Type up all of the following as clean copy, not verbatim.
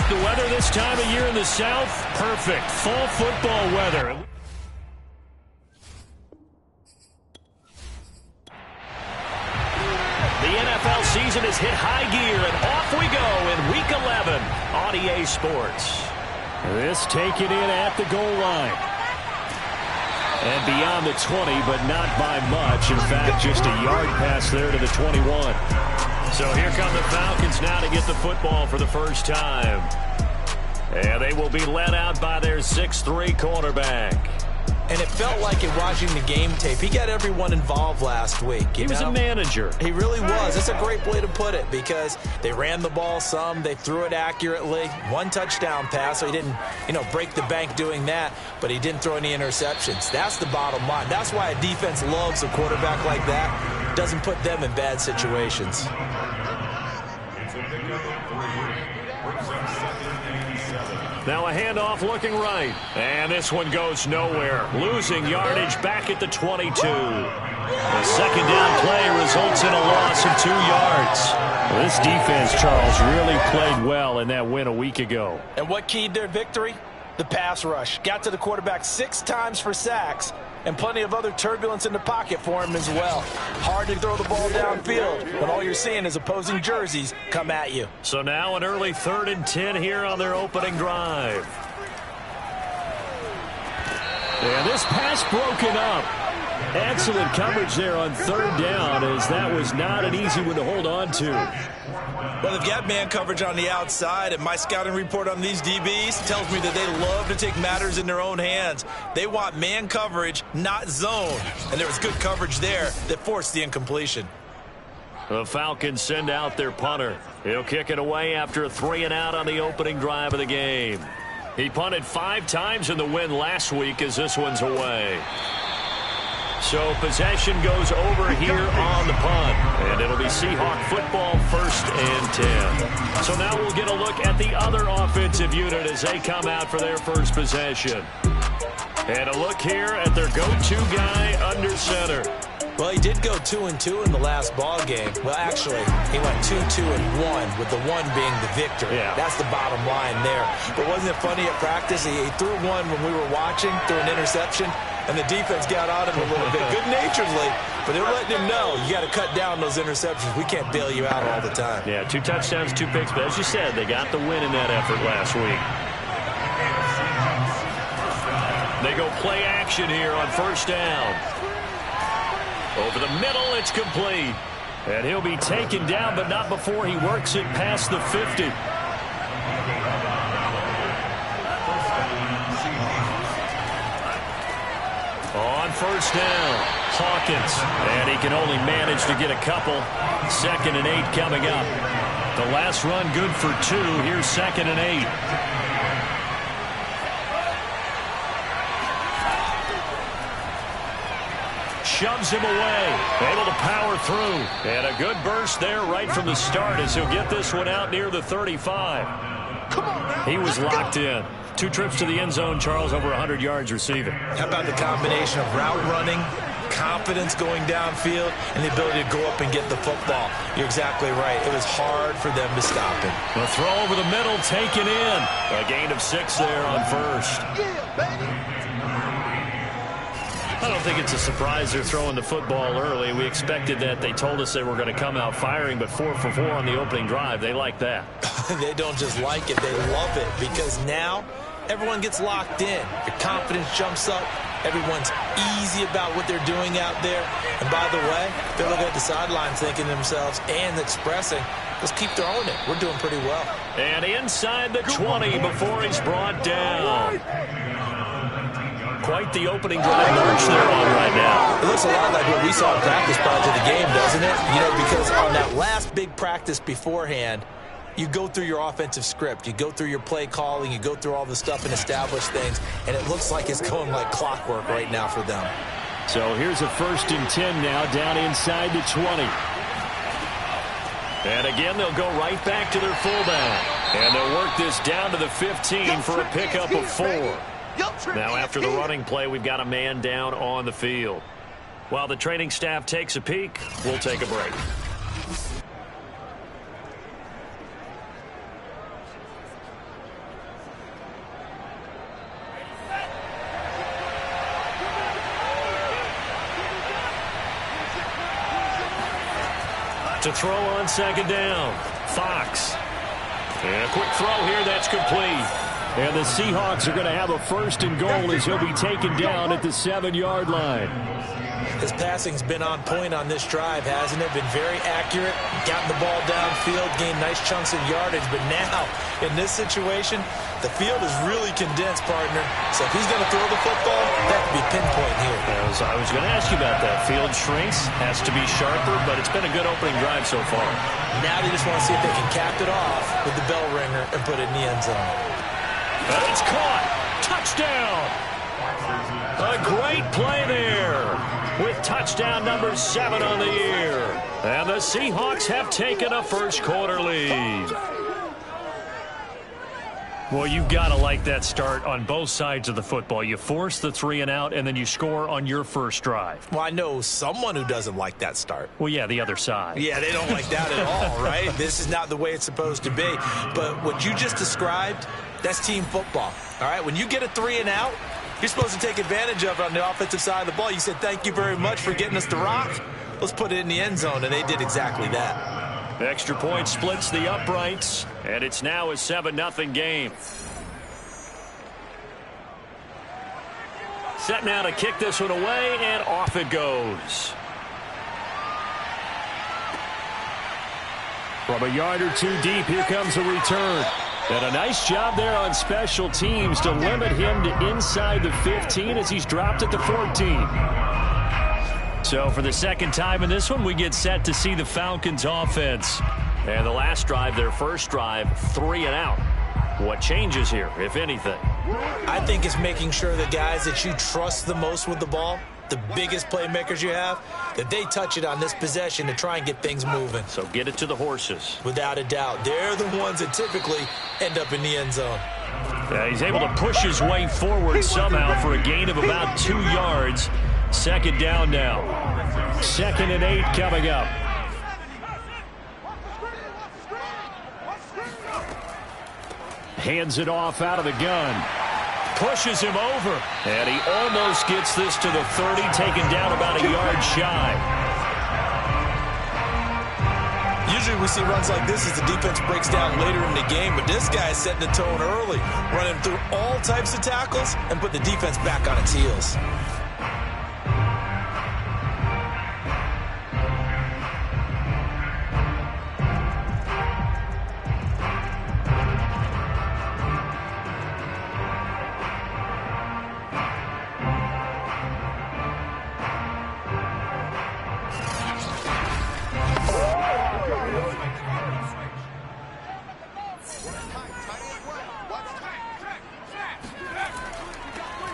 The weather this time of year in the South, perfect. Fall football weather. The NFL season has hit high gear, and off we go in Week 11 on EA Sports. This taken in at the goal line. And beyond the 20, but not by much. In fact, just a yard pass there to the 21. So here come the Falcons now to get the football for the first time. And they will be led out by their 6'3" quarterback. And it felt like in watching the game tape, he got everyone involved last week. He was a manager. He really was. That's a great way to put it because they ran the ball some. They threw it accurately. One touchdown pass, so he didn't, break the bank doing that, but he didn't throw any interceptions. That's the bottom line. That's why a defense loves a quarterback like that. Doesn't put them in bad situations. Now a handoff looking right. And this one goes nowhere. Losing yardage back at the 22. The second down play results in a loss of 2 yards. Well, this defense, Charles, really played well in that win a week ago. And what keyed their victory? The pass rush. Got to the quarterback 6 times for sacks. And plenty of other turbulence in the pocket for him as well. Hard to throw the ball downfield when all you're seeing is opposing jerseys come at you. So now an early 3rd and 10 here on their opening drive. And this pass broken up. Excellent coverage there on 3rd down, as that was not an easy one to hold on to. Well, they've got man coverage on the outside, and my scouting report on these DBs tells me that they love to take matters in their own hands. They want man coverage, not zone. And there was good coverage there that forced the incompletion. The Falcons send out their punter. He'll kick it away after a 3-and-out on the opening drive of the game. He punted 5 times in the win last week as this one's away. So possession goes over here on the punt. And it'll be Seahawk football 1st and 10. So now we'll get a look at the other offensive unit as they come out for their first possession. And a look here at their go-to guy under center. Well, he did go 2-2 in the last ball game. Well, actually, he went 2-2-1, with the 1 being the victor. Yeah. That's the bottom line there. But wasn't it funny at practice? He threw one when we were watching, threw an interception, and the defense got on him a little bit, good-naturedly. But they're letting him know, you got to cut down those interceptions. We can't bail you out all the time. Yeah, 2 touchdowns, 2 picks. But as you said, they got the win in that effort last week. They go play action here on 1st down. Over the middle, it's complete. And he'll be taken down, but not before he works it past the 50. On 1st down, Hawkins. And he can only manage to get a couple. 2nd and 8 coming up. The last run good for 2. Here's 2nd and 8. Shoves him away. Able to power through. And a good burst there right from the start as he'll get this one out near the 35. He was locked in. 2 trips to the end zone, Charles, over 100 yards receiving. How about the combination of route running, confidence going downfield, and the ability to go up and get the football? You're exactly right. It was hard for them to stop him. The throw over the middle taken in. A gain of 6 there on 1st. I don't think it's a surprise they're throwing the football early. We expected that. They told us they were going to come out firing, but 4 for 4 on the opening drive. They like that. They don't just like it. They love it because now everyone gets locked in. Your confidence jumps up. Everyone's easy about what they're doing out there. And by the way, they're looking at the sidelines thinking to themselves and expressing, let's keep throwing it. We're doing pretty well. And inside the 20 before he's brought down. Quite the opening drive march they're on right now. It looks a lot like what we saw in practice prior to the game, doesn't it? Because on that last big practice beforehand, you go through your offensive script. You go through your play calling. You go through all the stuff and establish things. And it looks like it's going like clockwork right now for them. So here's a 1st and 10 now down inside the 20. And again, they'll go right back to their fullback. And they'll work this down to the 15 for a pickup of 4. Now after the running play, we've got a man down on the field. While the training staff takes a peek, we'll take a break. To throw on second down. Fox. And a quick throw here. That's complete. And the Seahawks are going to have a first and goal as he'll be taken down at the 7-yard line. His passing's been on point on this drive, hasn't it? Been very accurate, gotten the ball downfield, gained nice chunks of yardage. But now, in this situation, the field is really condensed, partner. So if he's going to throw the football, that could be pinpoint here. I was going to ask you about that. Field shrinks, has to be sharper, but it's been a good opening drive so far. Now they just want to see if they can cap it off with the bell ringer and put it in the end zone. And it's caught. Touchdown. A great play there with touchdown number 7 on the year. And the Seahawks have taken a first-quarter lead. Well, you've got to like that start on both sides of the football. You force the 3 and out, and then you score on your first drive. Well, I know someone who doesn't like that start. Well, yeah, the other side. Yeah, they don't like that at all, right? This is not the way it's supposed to be. But what you just described, that's team football, all right? When you get a 3 and out, you're supposed to take advantage of it on the offensive side of the ball. You said, thank you very much for getting us the rock. Let's put it in the end zone, and they did exactly that. Extra point splits the uprights, and it's now a 7-0 game. Set now to kick this one away, and off it goes. From a yard or two deep, here comes a return. And a nice job there on special teams to limit him to inside the 15 as he's dropped at the 14. So for the second time in this one, we get set to see the Falcons offense. And the last drive, their first drive, 3 and out. What changes here, if anything? I think it's making sure the guys that you trust the most with the ball, the biggest playmakers you have, that they touch it on this possession to try and get things moving. So get it to the horses. Without a doubt. They're the ones that typically end up in the end zone. Yeah, he's able to push his way forward somehow for a gain of about 2 yards. Second down now. 2nd and 8 coming up. Hands it off out of the gun. Pushes him over. And he almost gets this to the 30, taken down about a yard shy. Usually we see runs like this as the defense breaks down later in the game, but this guy is setting the tone early, running through all types of tackles and put the defense back on its heels.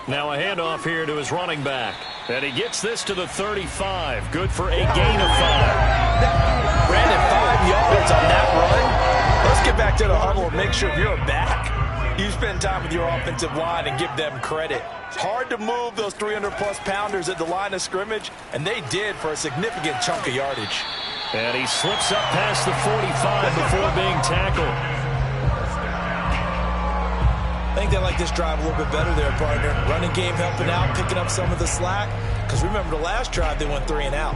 Now a handoff here to his running back. And he gets this to the 35. Good for a gain of 5. Brandon, 5 yards on that run. Let's get back to the huddle and make sure if you're a back, you spend time with your offensive line and give them credit. It's hard to move those 300-plus pounders at the line of scrimmage, and they did for a significant chunk of yardage. And he slips up past the 45 before being tackled. I think they like this drive a little bit better there, partner. Running game helping out, picking up some of the slack. Because remember the last drive, they went 3 and out.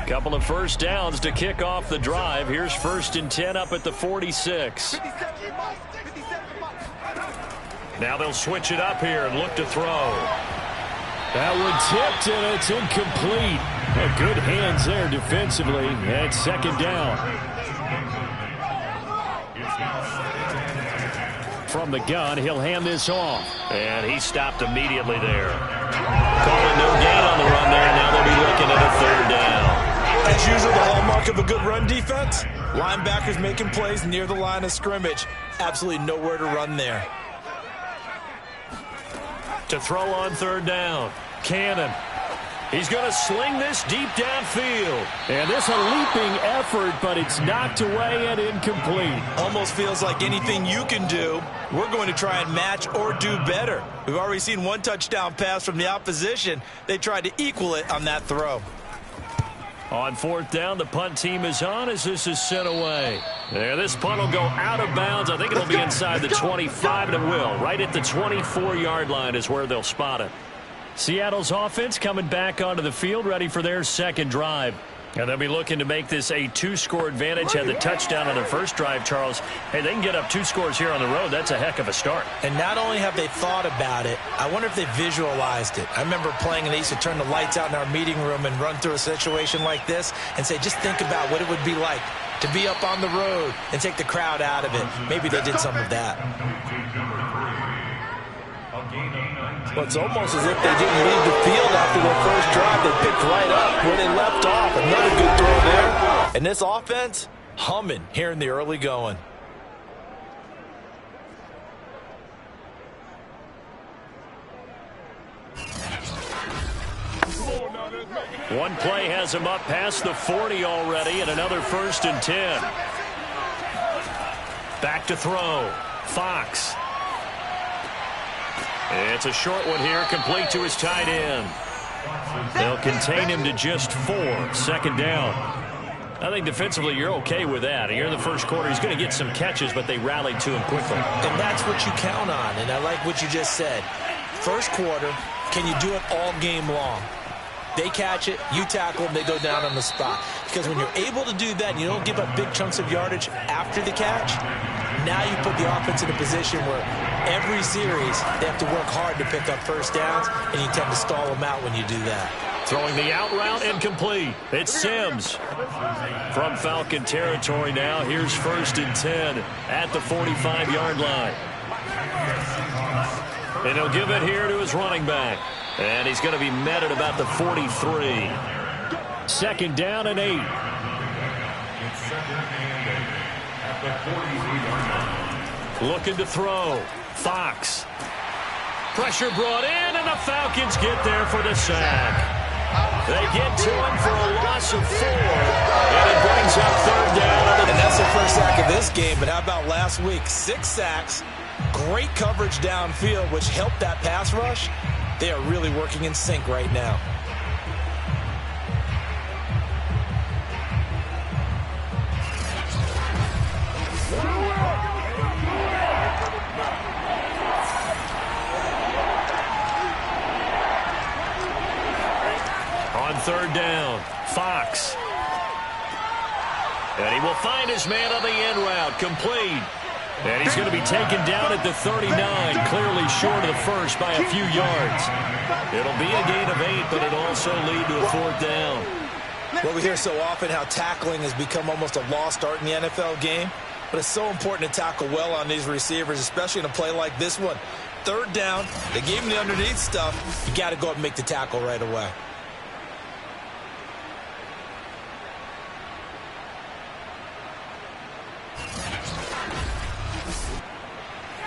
Couple of first downs to kick off the drive. Here's 1st and 10 up at the 46. Now they'll switch it up here and look to throw. That one tipped, and it's incomplete. Good hands there defensively. And 2nd down. From the gun, he'll hand this off. And he stopped immediately there. Calling no gain on the run there. Now they'll be looking at a 3rd down. That's usually the hallmark of a good run defense. Linebackers making plays near the line of scrimmage. Absolutely nowhere to run there. To throw on 3rd down. Cannon. He's going to sling this deep downfield. And this a leaping effort, but it's knocked away and incomplete. Almost feels like anything you can do, we're going to try and match or do better. We've already seen 1 touchdown pass from the opposition. They tried to equal it on that throw. On fourth down, the punt team is on as this is sent away. There, this punt will go out of bounds. I think it'll be inside the 25, and it will. Right at the 24-yard line is where they'll spot it. Seattle's offense coming back onto the field, ready for their second drive. And they'll be looking to make this a 2-score advantage. Had the touchdown on their first drive, Charles. Hey, they can get up 2 scores here on the road. That's a heck of a start. And not only have they thought about it, I wonder if they visualized it. I remember playing, and they used to turn the lights out in our meeting room and run through a situation like this and say, just think about what it would be like to be up on the road and take the crowd out of it. Maybe they did some of that. Well, it's almost as if they didn't leave the field after their first drive. They picked right up where they left off. Another good throw there. And this offense, humming here in the early going. One play has him up past the 40 already, and another 1st and 10. Back to throw. Fox. It's a short one here, complete to his tight end. They'll contain him to just 4. 2nd down. I think defensively you're okay with that. Here in the first quarter, he's going to get some catches, but they rallied to him quickly. And that's what you count on, and I like what you just said. First quarter, can you do it all game long? They catch it, you tackle them, they go down on the spot. Because when you're able to do that and you don't give up big chunks of yardage after the catch, now you put the offense in a position where every series they have to work hard to pick up first downs, and you tend to stall them out when you do that. Throwing the out route incomplete. It's Sims. From Falcon territory now, here's 1st and 10 at the 45-yard line. And he'll give it here to his running back. And he's going to be met at about the 43. 2nd down and 8. Looking to throw. Fox. Pressure brought in, and the Falcons get there for the sack. They get to him for a loss of 4. And it brings up 3rd down. And that's the first sack of this game. But how about last week? 6 sacks. Great coverage downfield, which helped that pass rush. They are really working in sync right now. On 3rd down, Fox. And he will find his man on the end route, complete. And he's going to be taken down at the 39, clearly short of the first by a few yards. It'll be a gain of 8, but it'll also lead to a 4th down. Well, we hear so often how tackling has become almost a lost art in the NFL game, but it's so important to tackle well on these receivers, especially in a play like this one. 3rd down, they gave him the underneath stuff. You got to go up and make the tackle right away.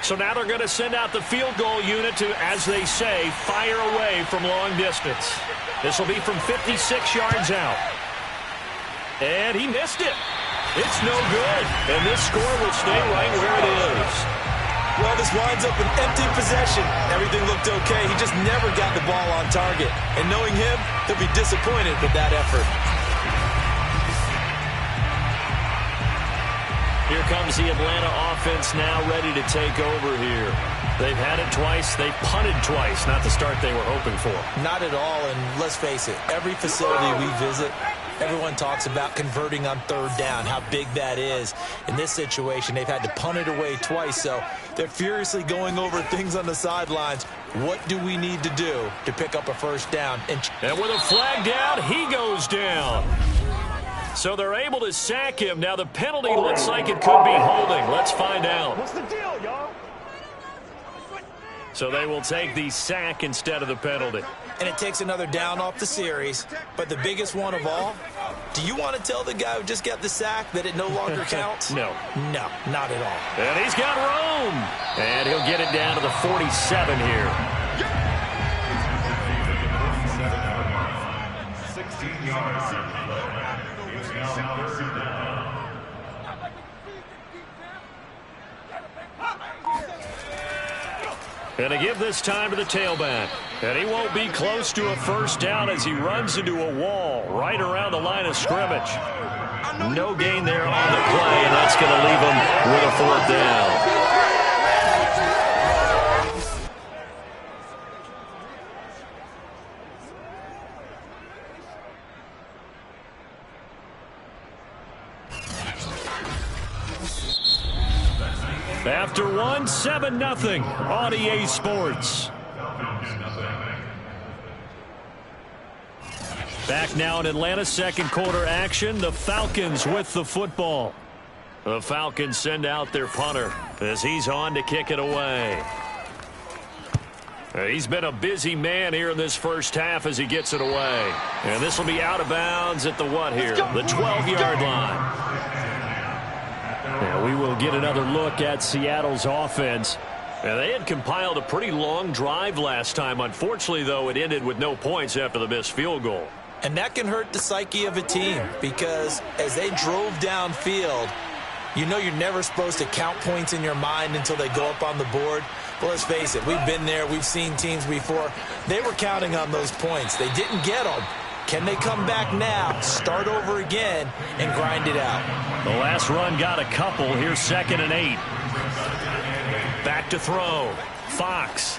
So now they're going to send out the field goal unit to, as they say, fire away from long distance. This will be from 56 yards out. And he missed it. It's no good. And this score will stay right where it is. Well, this winds up an empty possession. Everything looked okay. He just never got the ball on target. And knowing him, he'll be disappointed with that effort. Here comes the Atlanta offense now ready to take over here. They've had it twice. They've punted twice. Not the start they were hoping for. Not at all, and let's face it, every facility we visit, everyone talks about converting on 3rd down, how big that is. In this situation, they've had to punt it away twice, so they're furiously going over things on the sidelines. What do we need to do to pick up a 1st down? And with a flag down, he goes down. So they're able to sack him. Now the penalty looks like it could be holding. Let's find out. What's the deal, y'all? So they will take the sack instead of the penalty. And it takes another down off the series. But the biggest one of all, do you want to tell the guy who just got the sack that it no longer counts? No. No, not at all. And he's got room. And he'll get it down to the 47 here. 16 yards. And to give this time to the tailback. And he won't be close to a first down as he runs into a wall right around the line of scrimmage. No gain there on the play, and that's going to leave him with a fourth down. After one, 7-0 on EA Sports. Back now in Atlanta, second quarter action. The Falcons with the football. The Falcons send out their punter as he's on to kick it away. He's been a busy man here in this first half as he gets it away. And this will be out of bounds at the what here? The 12-yard line. And we will get another look at Seattle's offense. And they had compiled a pretty long drive last time. Unfortunately, though, it ended with no points after the missed field goal. And that can hurt the psyche of a team because as they drove downfield, you know you're never supposed to count points in your mind until they go up on the board. But let's face it, we've been there. We've seen teams before. They were counting on those points. They didn't get them. Can they come back now, start over again, and grind it out? The last run got a couple. Here's 2nd and 8. Back to throw. Fox.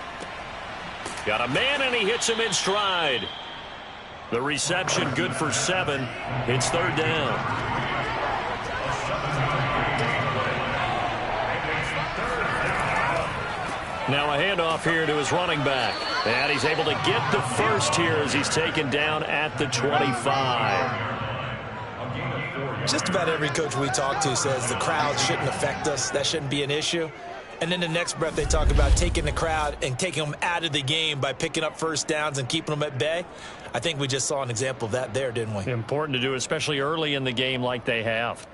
Got a man, and he hits him in stride. The reception good for 7. It's 3rd down. Now a handoff here to his running back. And he's able to get the first here as he's taken down at the 25. Just about every coach we talk to says the crowd shouldn't affect us. That shouldn't be an issue. And then the next breath they talk about taking the crowd and taking them out of the game by picking up first downs and keeping them at bay. I think we just saw an example of that there, didn't we? Important to do, especially early in the game like they have.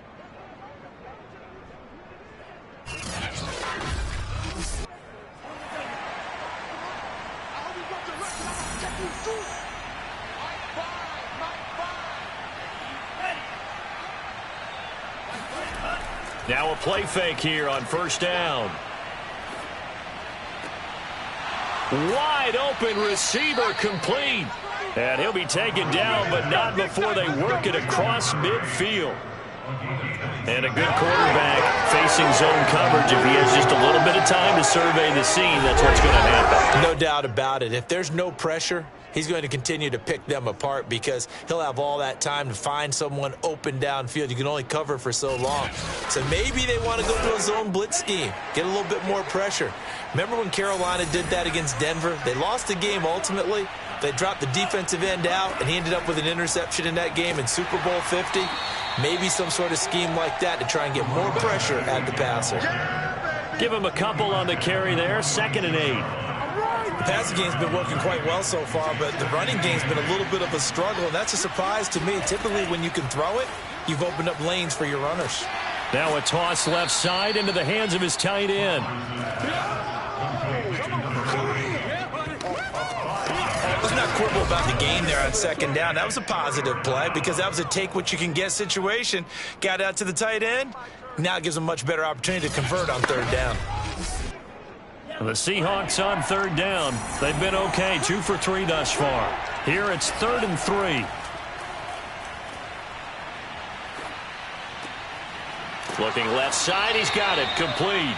Now a play fake here on first down. Wide open receiver complete. And he'll be taken down, but not before they work it across midfield. And a good quarterback facing zone coverage. If he has just a little bit of time to survey the scene, that's what's going to happen. No doubt about it. If there's no pressure, he's going to continue to pick them apart because he'll have all that time to find someone open downfield. You can only cover for so long. So maybe they want to go to a zone blitz scheme, get a little bit more pressure. Remember when Carolina did that against Denver? They lost the game ultimately. They dropped the defensive end out, and he ended up with an interception in that game in Super Bowl 50. Maybe some sort of scheme like that to try and get more pressure at the passer. Give him a couple on the carry there. 2nd and 8. The passing game's been working quite well so far, but the running game's been a little bit of a struggle, and that's a surprise to me. Typically, when you can throw it, you've opened up lanes for your runners. Now a toss left side into the hands of his tight end. Let's not quibble about the game there on 2nd down. That was a positive play because that was a take-what-you-can-get situation. Got out to the tight end. Now it gives them a much better opportunity to convert on 3rd down. The Seahawks on 3rd down. They've been okay, 2 for 3 thus far. Here it's 3rd and 3. Looking left side, he's got it, complete.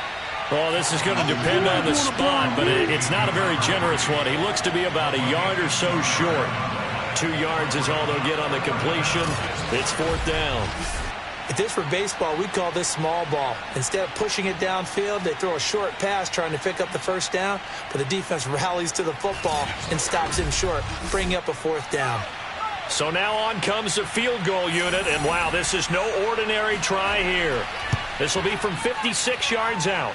Oh, this is going to depend on the spot, but it's not a very generous one. He looks to be about a yard or so short. 2 yards is all they'll get on the completion. It's 4th down. If this were baseball, we'd call this small ball. Instead of pushing it downfield, they throw a short pass trying to pick up the first down, but the defense rallies to the football and stops him short, bringing up a 4th down. So now on comes the field goal unit, and wow, this is no ordinary try here. This will be from 56 yards out.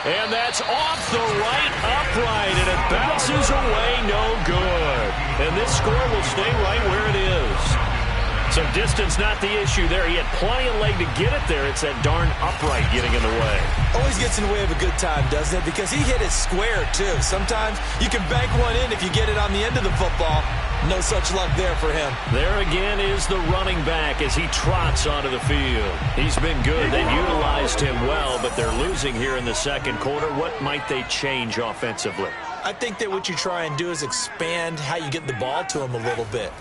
And that's off the right upright, and it bounces away, no good. And this score will stay right where it is. So distance not the issue there. He had plenty of leg to get it there. It's that darn upright getting in the way. Always gets in the way of a good time, doesn't it? Because he hit it square, too. Sometimes you can bank one in if you get it on the end of the football. No such luck there for him. There again is the running back as he trots onto the field. He's been good. They've utilized him well, but they're losing here in the second quarter. What might they change offensively? I think that what you try and do is expand how you get the ball to him a little bit.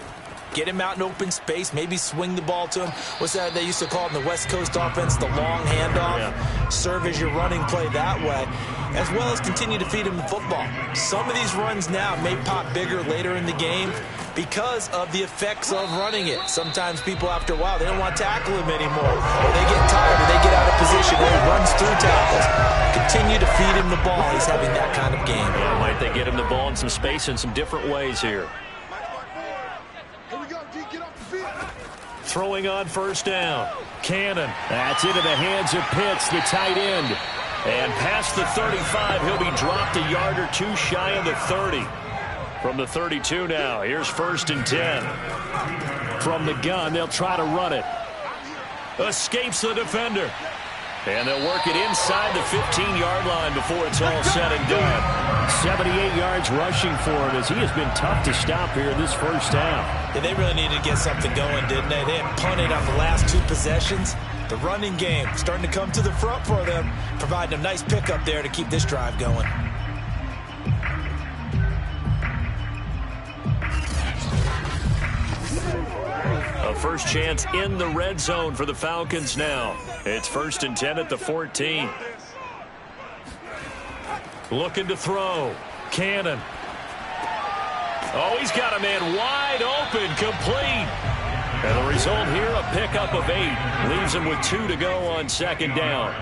Get him out in open space, maybe swing the ball to him. What's that they used to call it in the West Coast offense, the long handoff? Yeah. Serve as your running play that way, as well as continue to feed him the football. Some of these runs now may pop bigger later in the game because of the effects of running it. Sometimes people, after a while, they don't want to tackle him anymore. Or they get tired, or they get out of position, or he runs through tackles. Continue to feed him the ball. He's having that kind of game. Yeah, might they get him the ball in some space in some different ways here. Throwing on first down. Cannon. That's into the hands of Pitts, the tight end. And past the 35, he'll be dropped a yard or two shy of the 30. From the 32 now, here's 1st and 10. From the gun, they'll try to run it. Escapes the defender. And they'll work it inside the 15-yard line before it's all said and done. 78 yards rushing for him as he has been tough to stop here this first half. Yeah, they really needed to get something going, didn't they? They had punted on the last 2 possessions. The running game starting to come to the front for them, providing a nice pickup there to keep this drive going. A first chance in the red zone for the Falcons now. It's 1st and 10 at the 14. Looking to throw. Cannon. Oh, he's got a man wide open, complete. And the result here, a pickup of 8. Leaves him with 2 to go on 2nd down.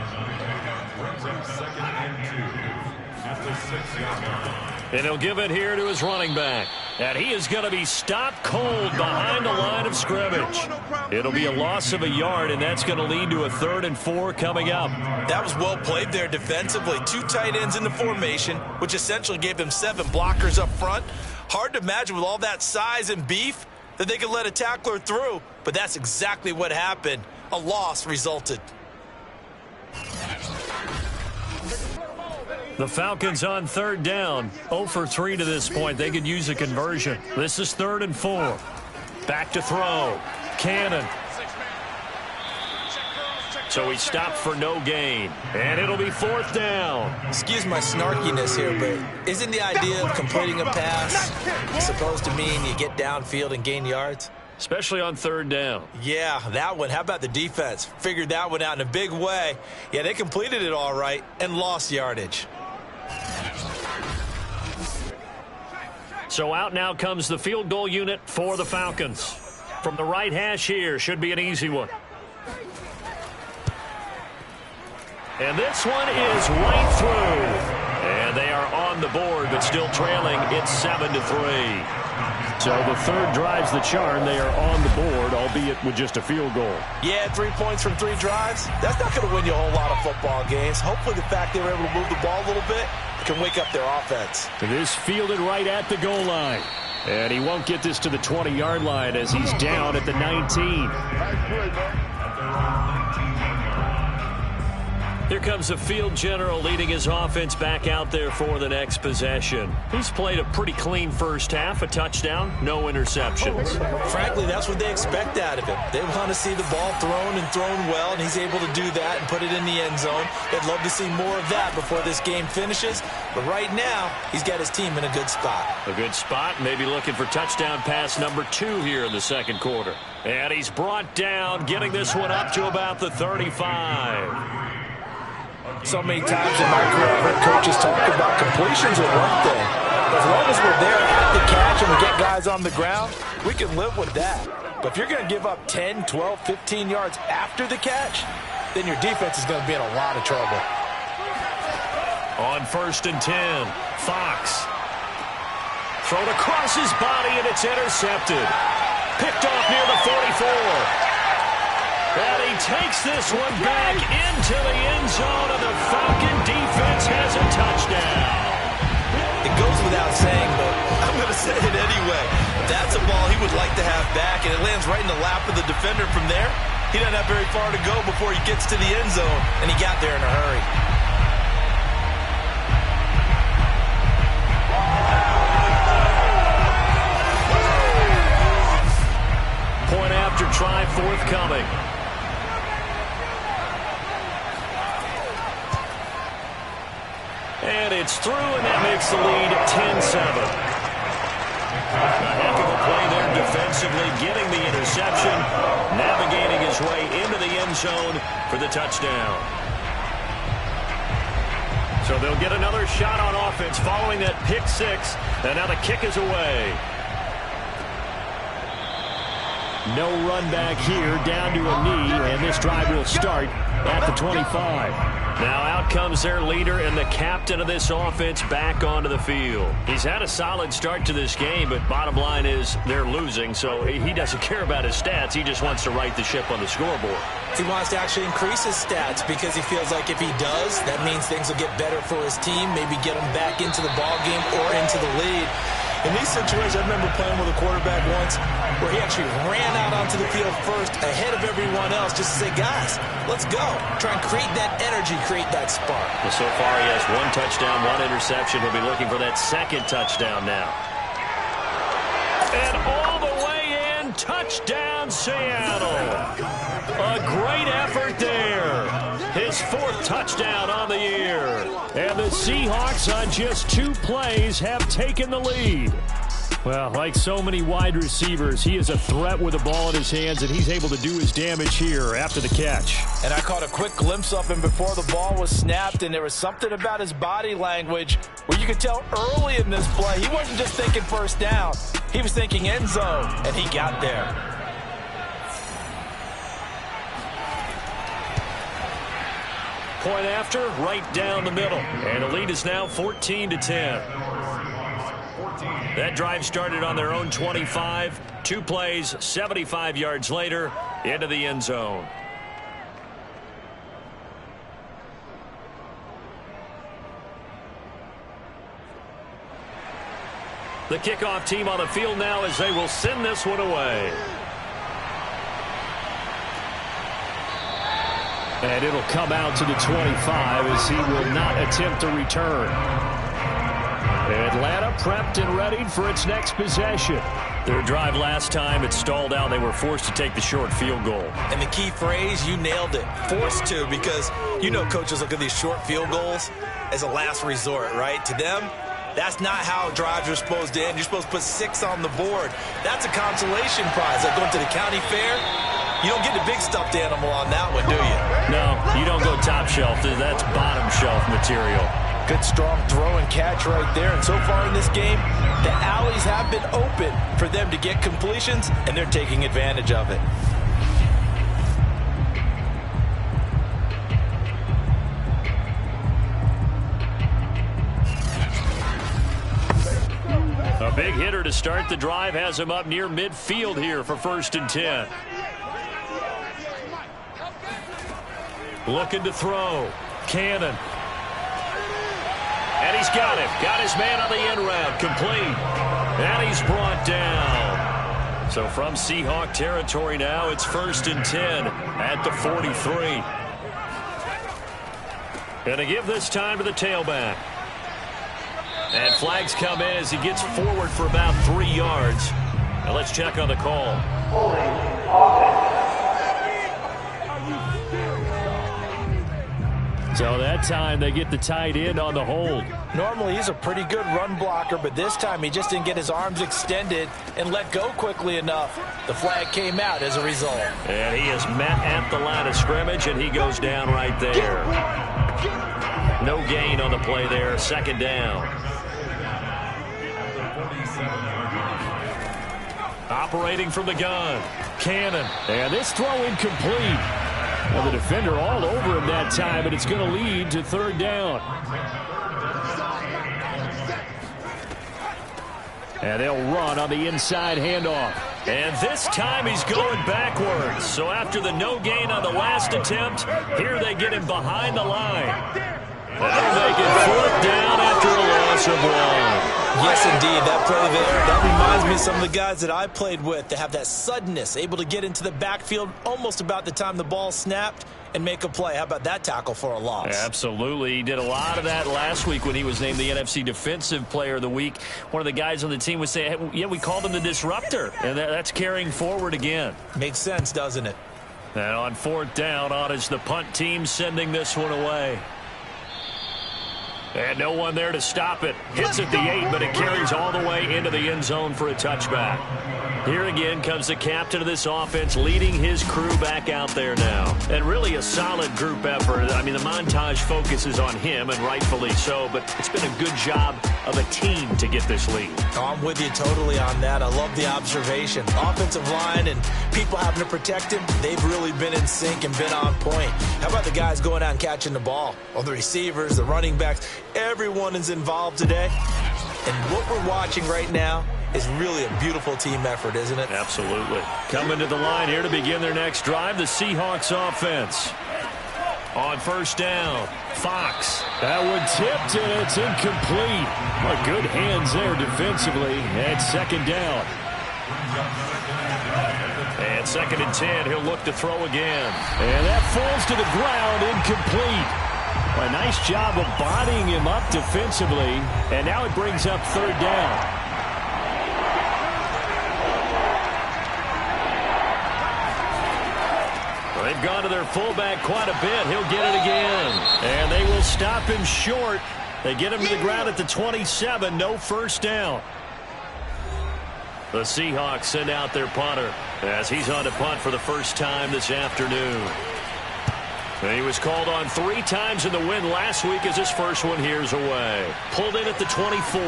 And he'll give it here to his running back. And he is going to be stopped cold behind the line of scrimmage. It'll be a loss of a yard, and that's going to lead to a 3rd and 4 coming up. That was well played there defensively. 2 tight ends in the formation, which essentially gave them 7 blockers up front. Hard to imagine with all that size and beef that they could let a tackler through, but that's exactly what happened. A loss resulted. The Falcons on 3rd down. 0 for 3 to this point. They could use a conversion. This is 3rd and 4. Back to throw. Cannon. So he stopped for no gain. And it'll be 4th down. Excuse my snarkiness here, but isn't the idea of completing a pass supposed to mean you get downfield and gain yards? Especially on 3rd down. Yeah, that one. How about the defense? Figured that one out in a big way. Yeah, they completed it all right and lost yardage. So out now comes the field goal unit for the Falcons. From the right hash here, should be an easy one. And this one is right through. And they are on the board, but still trailing. It's 7 to 3. So the 3rd drives the charm. They are on the board, albeit with just a field goal. Yeah, 3 points from 3 drives. That's not going to win you a whole lot of football games. Hopefully the fact they were able to move the ball a little bit can wake up their offense. It is fielded right at the goal line. And he won't get this to the 20-yard line as he's down at the 19. Here comes the field general leading his offense back out there for the next possession. He's played a pretty clean first half, a touchdown, no interceptions. Frankly, that's what they expect out of him. They want to see the ball thrown and thrown well, and he's able to do that and put it in the end zone. They'd love to see more of that before this game finishes, but right now, he's got his team in a good spot. A good spot, maybe looking for touchdown pass number 2 here in the 2nd quarter. And he's brought down, getting this one up to about the 35. So many times in my career, I've heard coaches talk about completions are one thing. As long as we're there at the catch and we get guys on the ground, we can live with that. But if you're going to give up 10, 12, 15 yards after the catch, then your defense is going to be in a lot of trouble. On 1st and 10, Fox. Thrown across his body, and it's intercepted. Picked off near the 44. And he takes this one back into the end zone, and the Falcon defense has a touchdown. It goes without saying, but I'm going to say it anyway. That's a ball he would like to have back, and it lands right in the lap of the defender from there. He doesn't have very far to go before he gets to the end zone, and he got there in a hurry. Point after try forthcoming. And it's through, and that may takes the lead 10-7. A heck of a play there defensively, getting the interception, navigating his way into the end zone for the touchdown. So they'll get another shot on offense following that pick six, and now the kick is away. No run back here, down to a knee, and this drive will start at the 25. Now out comes their leader and the captain of this offense back onto the field. He's had a solid start to this game, but bottom line is they're losing, so he doesn't care about his stats. He just wants to right the ship on the scoreboard. He wants to actually increase his stats because he feels like if he does, that means things will get better for his team, maybe get him back into the ball game or into the lead. In these situations, I remember playing with a quarterback once where he actually ran out onto the field first ahead of everyone else just to say, guys, let's go. Try and create that energy, create that spark. Well, so far he has 1 touchdown, 1 interception. He'll be looking for that second touchdown now. And all the way in, touchdown Seattle. A great effort there. His 4th touchdown on the year. And the Seahawks on just 2 plays have taken the lead. Well, like so many wide receivers, he is a threat with the ball in his hands, and he's able to do his damage here after the catch. And I caught a quick glimpse of him before the ball was snapped, and there was something about his body language where you could tell early in this play he wasn't just thinking first down. He was thinking end zone, and he got there. Point after, right down the middle. And the lead is now 14-10. That drive started on their own 25. 2 plays, 75 yards later, into the end zone. The kickoff team on the field now as they will send this one away. And it'll come out to the 25 as he will not attempt to return. Atlanta prepped and ready for its next possession. Their drive last time, it stalled out. They were forced to take the short field goal. And the key phrase, you nailed it, forced to, because you know coaches look at these short field goals as a last resort, right? To them, that's not how drives are supposed to end. You're supposed to put 6 on the board. That's a consolation prize. Like going to the county fair, you don't get the big stuffed animal on that one, do you? No, you don't go top shelf. That's bottom shelf material. Good, strong throw and catch right there. And so far in this game, the alleys have been open for them to get completions, and they're taking advantage of it. A big hitter to start the drive has him up near midfield here for 1st and 10. Looking to throw. Cannon. And he's got him. Got his man on the end route. Complete. And he's brought down. So from Seahawk territory now, it's 1st and 10 at the 43. Going to give this time to the tailback. And flags come in as he gets forward for about 3 yards. Now let's check on the call. So that time they get the tight end on the hold. Normally he's a pretty good run blocker, but this time he just didn't get his arms extended and let go quickly enough. The flag came out as a result. And he is met at the line of scrimmage, and he goes down right there. No gain on the play there. 2nd down. Operating from the gun. Cannon. And this throw incomplete. Well, the defender all over him that time, but it's going to lead to 3rd down. And they'll run on the inside handoff. And this time he's going backwards. So after the no gain on the last attempt, here they get him behind the line. That'll make it 4th down after a loss of 1. Yes, indeed. That play there, that reminds me of some of the guys that I played with that have that suddenness, able to get into the backfield almost about the time the ball snapped and make a play. How about that tackle for a loss? Absolutely. He did a lot of that last week when he was named the NFC Defensive Player of the Week. One of the guys on the team would say, hey, yeah, we called him the disruptor, and that's carrying forward again. Makes sense, doesn't it? And on 4th down, on is the punt team sending this one away. And no one there to stop it. Hits at the 8, but it carries all the way into the end zone for a touchback. Here again comes the captain of this offense, leading his crew back out there now. And really a solid group effort. I mean, the montage focuses on him, and rightfully so, but it's been a good job of a team to get this lead. Oh, I'm with you totally on that. I love the observation. Offensive line and people having to protect him, they've really been in sync and been on point. How about the guys going out and catching the ball? Well, the receivers, the running backs, everyone is involved today. And what we're watching right now is really a beautiful team effort, isn't it? Absolutely. Coming to the line here to begin their next drive, the Seahawks offense. On first down, Fox. That one tipped, and it's incomplete. Well, good hands there defensively at second down. And 2nd and 10, he'll look to throw again. And that falls to the ground, incomplete. A nice job of bodying him up defensively, and now it brings up third down. They've gone to their fullback quite a bit. He'll get it again. And they will stop him short. They get him to the ground at the 27. No first down. The Seahawks send out their punter as he's on to punt for the first time this afternoon. And he was called on 3 times in the win last week as his first one here's away. Pulled in at the 24.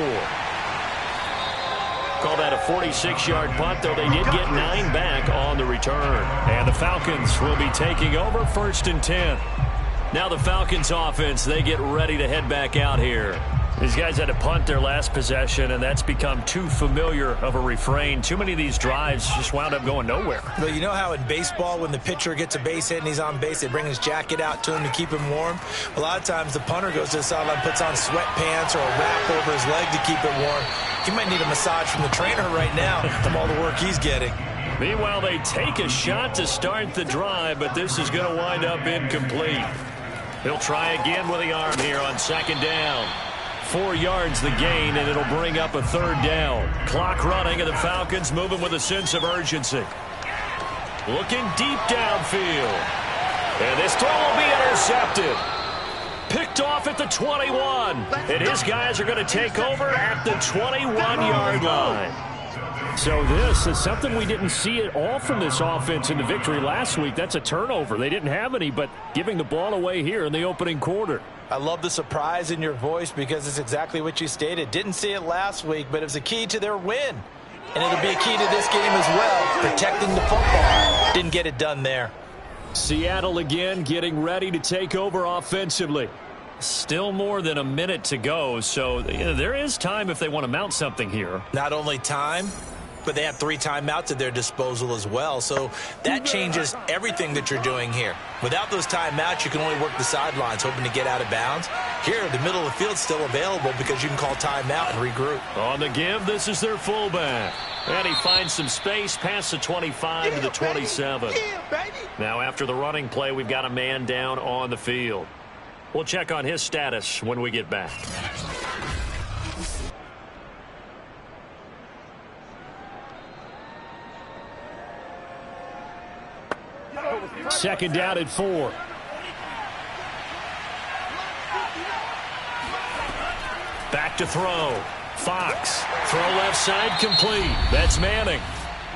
Call that a 46-yard punt, though they did get 9 back on the return. And the Falcons will be taking over 1st and 10. Now the Falcons offense, they get ready to head back out here. These guys had to punt their last possession, and that's become too familiar of a refrain. Too many of these drives just wound up going nowhere. Well, you know how in baseball when the pitcher gets a base hit and he's on base, they bring his jacket out to him to keep him warm? A lot of times the punter goes to the sideline, puts on sweatpants or a wrap over his leg to keep it warm. He might need a massage from the trainer right now from all the work he's getting. Meanwhile, they take a shot to start the drive, but this is going to wind up incomplete. He'll try again with the arm here on 2nd down. 4 yards the gain, and it'll bring up a third down. Clock running, and the Falcons moving with a sense of urgency. Looking deep downfield. And this throw will be intercepted. Picked off at the 21. And his guys are going to take over at the 21-yard line. So this is something we didn't see at all from this offense in the victory last week. That's a turnover. They didn't have any, but giving the ball away here in the opening quarter. I love the surprise in your voice because it's exactly what you stated. Didn't see it last week, but it was a key to their win. And it'll be a key to this game as well, protecting the football. Didn't get it done there. Seattle again getting ready to take over offensively. Still more than a minute to go, so there is time if they want to mount something here. Not only time, but they have 3 timeouts at their disposal as well. So that changes everything that you're doing here. Without those timeouts, you can only work the sidelines, hoping to get out of bounds. Here, the middle of the field's still available because you can call timeout and regroup. On the give, this is their fullback. And he finds some space past the 25 to the 27. Now, after the running play, we've got a man down on the field. We'll check on his status when we get back. Second down at 4. Back to throw. Fox. Throw left side complete. That's Manning.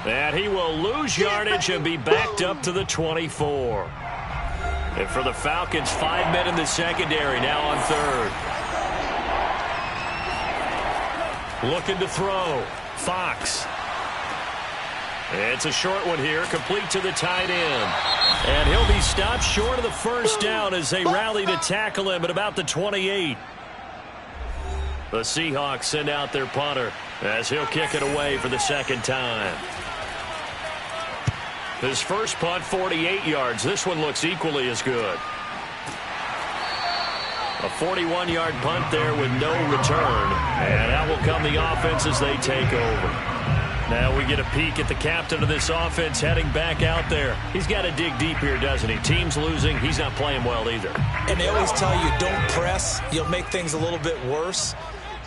And he will lose yardage and be backed up to the 24. And for the Falcons, 5 men in the secondary now on 3rd. Looking to throw. Fox. It's a short one here, complete to the tight end. And he'll be stopped short of the first down as they rally to tackle him at about the 28. The Seahawks send out their punter as he'll kick it away for the 2nd time. His first punt, 48 yards. This one looks equally as good. A 41-yard punt there with no return. And out will come the offense as they take over. Now we get a peek at the captain of this offense heading back out there. He's got to dig deep here, doesn't he? Team's losing. He's not playing well either. And they always tell you, don't press. You'll make things a little bit worse.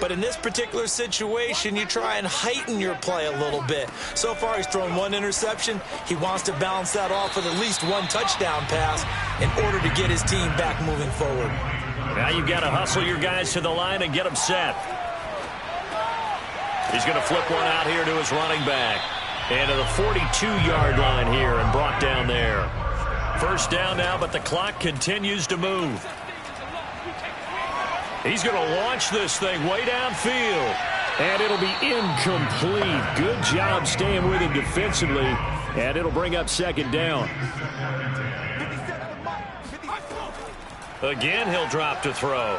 But in this particular situation, you try and heighten your play a little bit. So far, he's thrown 1 interception. He wants to balance that off with at least 1 touchdown pass in order to get his team back moving forward. Now you've got to hustle your guys to the line and get them set. He's going to flip one out here to his running back. And to the 42-yard line here and brought down there. First down now, but the clock continues to move. He's going to launch this thing way downfield. And it'll be incomplete. Good job staying with him defensively. And it'll bring up second down. Again, he'll drop to throw.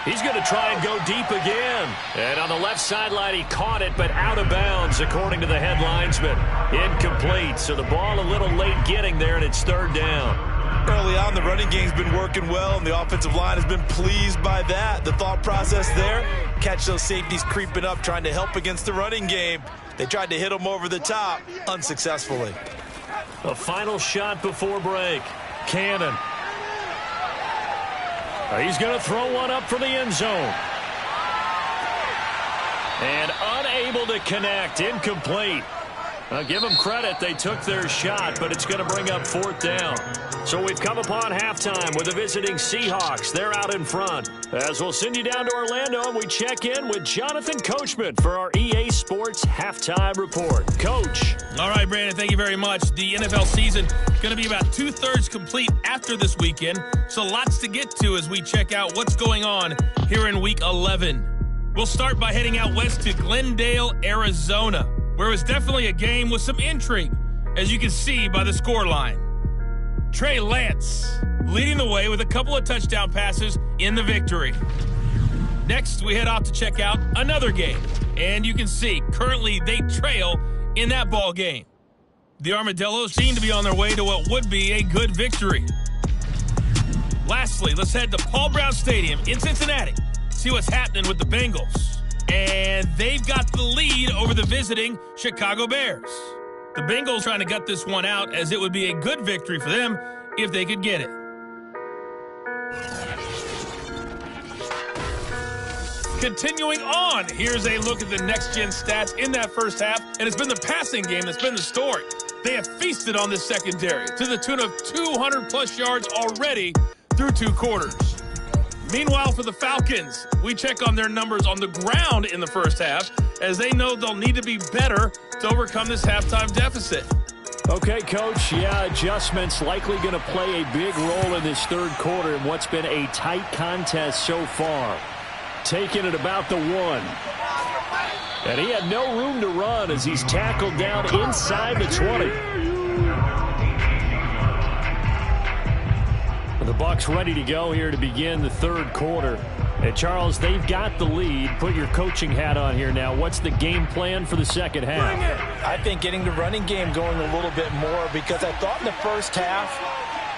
He's going to try and go deep again. And on the left sideline, he caught it, but out of bounds, according to the head linesman. Incomplete. So the ball a little late getting there, and it's third down. Early on, the running game's been working well, and the offensive line has been pleased by that. The thought process there, catch those safeties creeping up, trying to help against the running game. They tried to hit them over the top, unsuccessfully. A final shot before break. Cannon. He's going to throw one up for the end zone. And unable to connect. Incomplete. Give them credit. They took their shot, but it's going to bring up fourth down. So we've come upon halftime with the visiting Seahawks. They're out in front. As we'll send you down to Orlando, and we check in with Jonathan Coachman for our EA Sports Halftime Report. Coach. All right, Brandon, thank you very much. The NFL season is going to be about two-thirds complete after this weekend, so lots to get to as we check out what's going on here in Week 11. We'll start by heading out west to Glendale, Arizona, where it was definitely a game with some intrigue, as you can see by the scoreline. Trey Lance leading the way with a couple of touchdown passes in the victory. Next, we head off to check out another game, and you can see currently they trail in that ball game. The Armadillos seem to be on their way to what would be a good victory. Lastly, let's head to Paul Brown Stadium in Cincinnati, see what's happening with the Bengals. And they've got the lead over the visiting Chicago Bears. The Bengals trying to gut this one out, as it would be a good victory for them if they could get it. Continuing on, here's a look at the next-gen stats in that first half, and it's been the passing game that's been the story. They have feasted on this secondary to the tune of 200-plus yards already through two quarters. Meanwhile, for the Falcons, we check on their numbers on the ground in the first half, as they know they'll need to be better to overcome this halftime deficit. Okay, Coach, adjustments likely going to play a big role in this third quarter in what's been a tight contest so far. Taking it about the 1. And he had no room to run as he's tackled down inside the 20. The Bucs ready to go here to begin the third quarter. And Charles, they've got the lead. Put your coaching hat on here now. What's the game plan for the second half? I think getting the running game going a little bit more, because I thought in the first half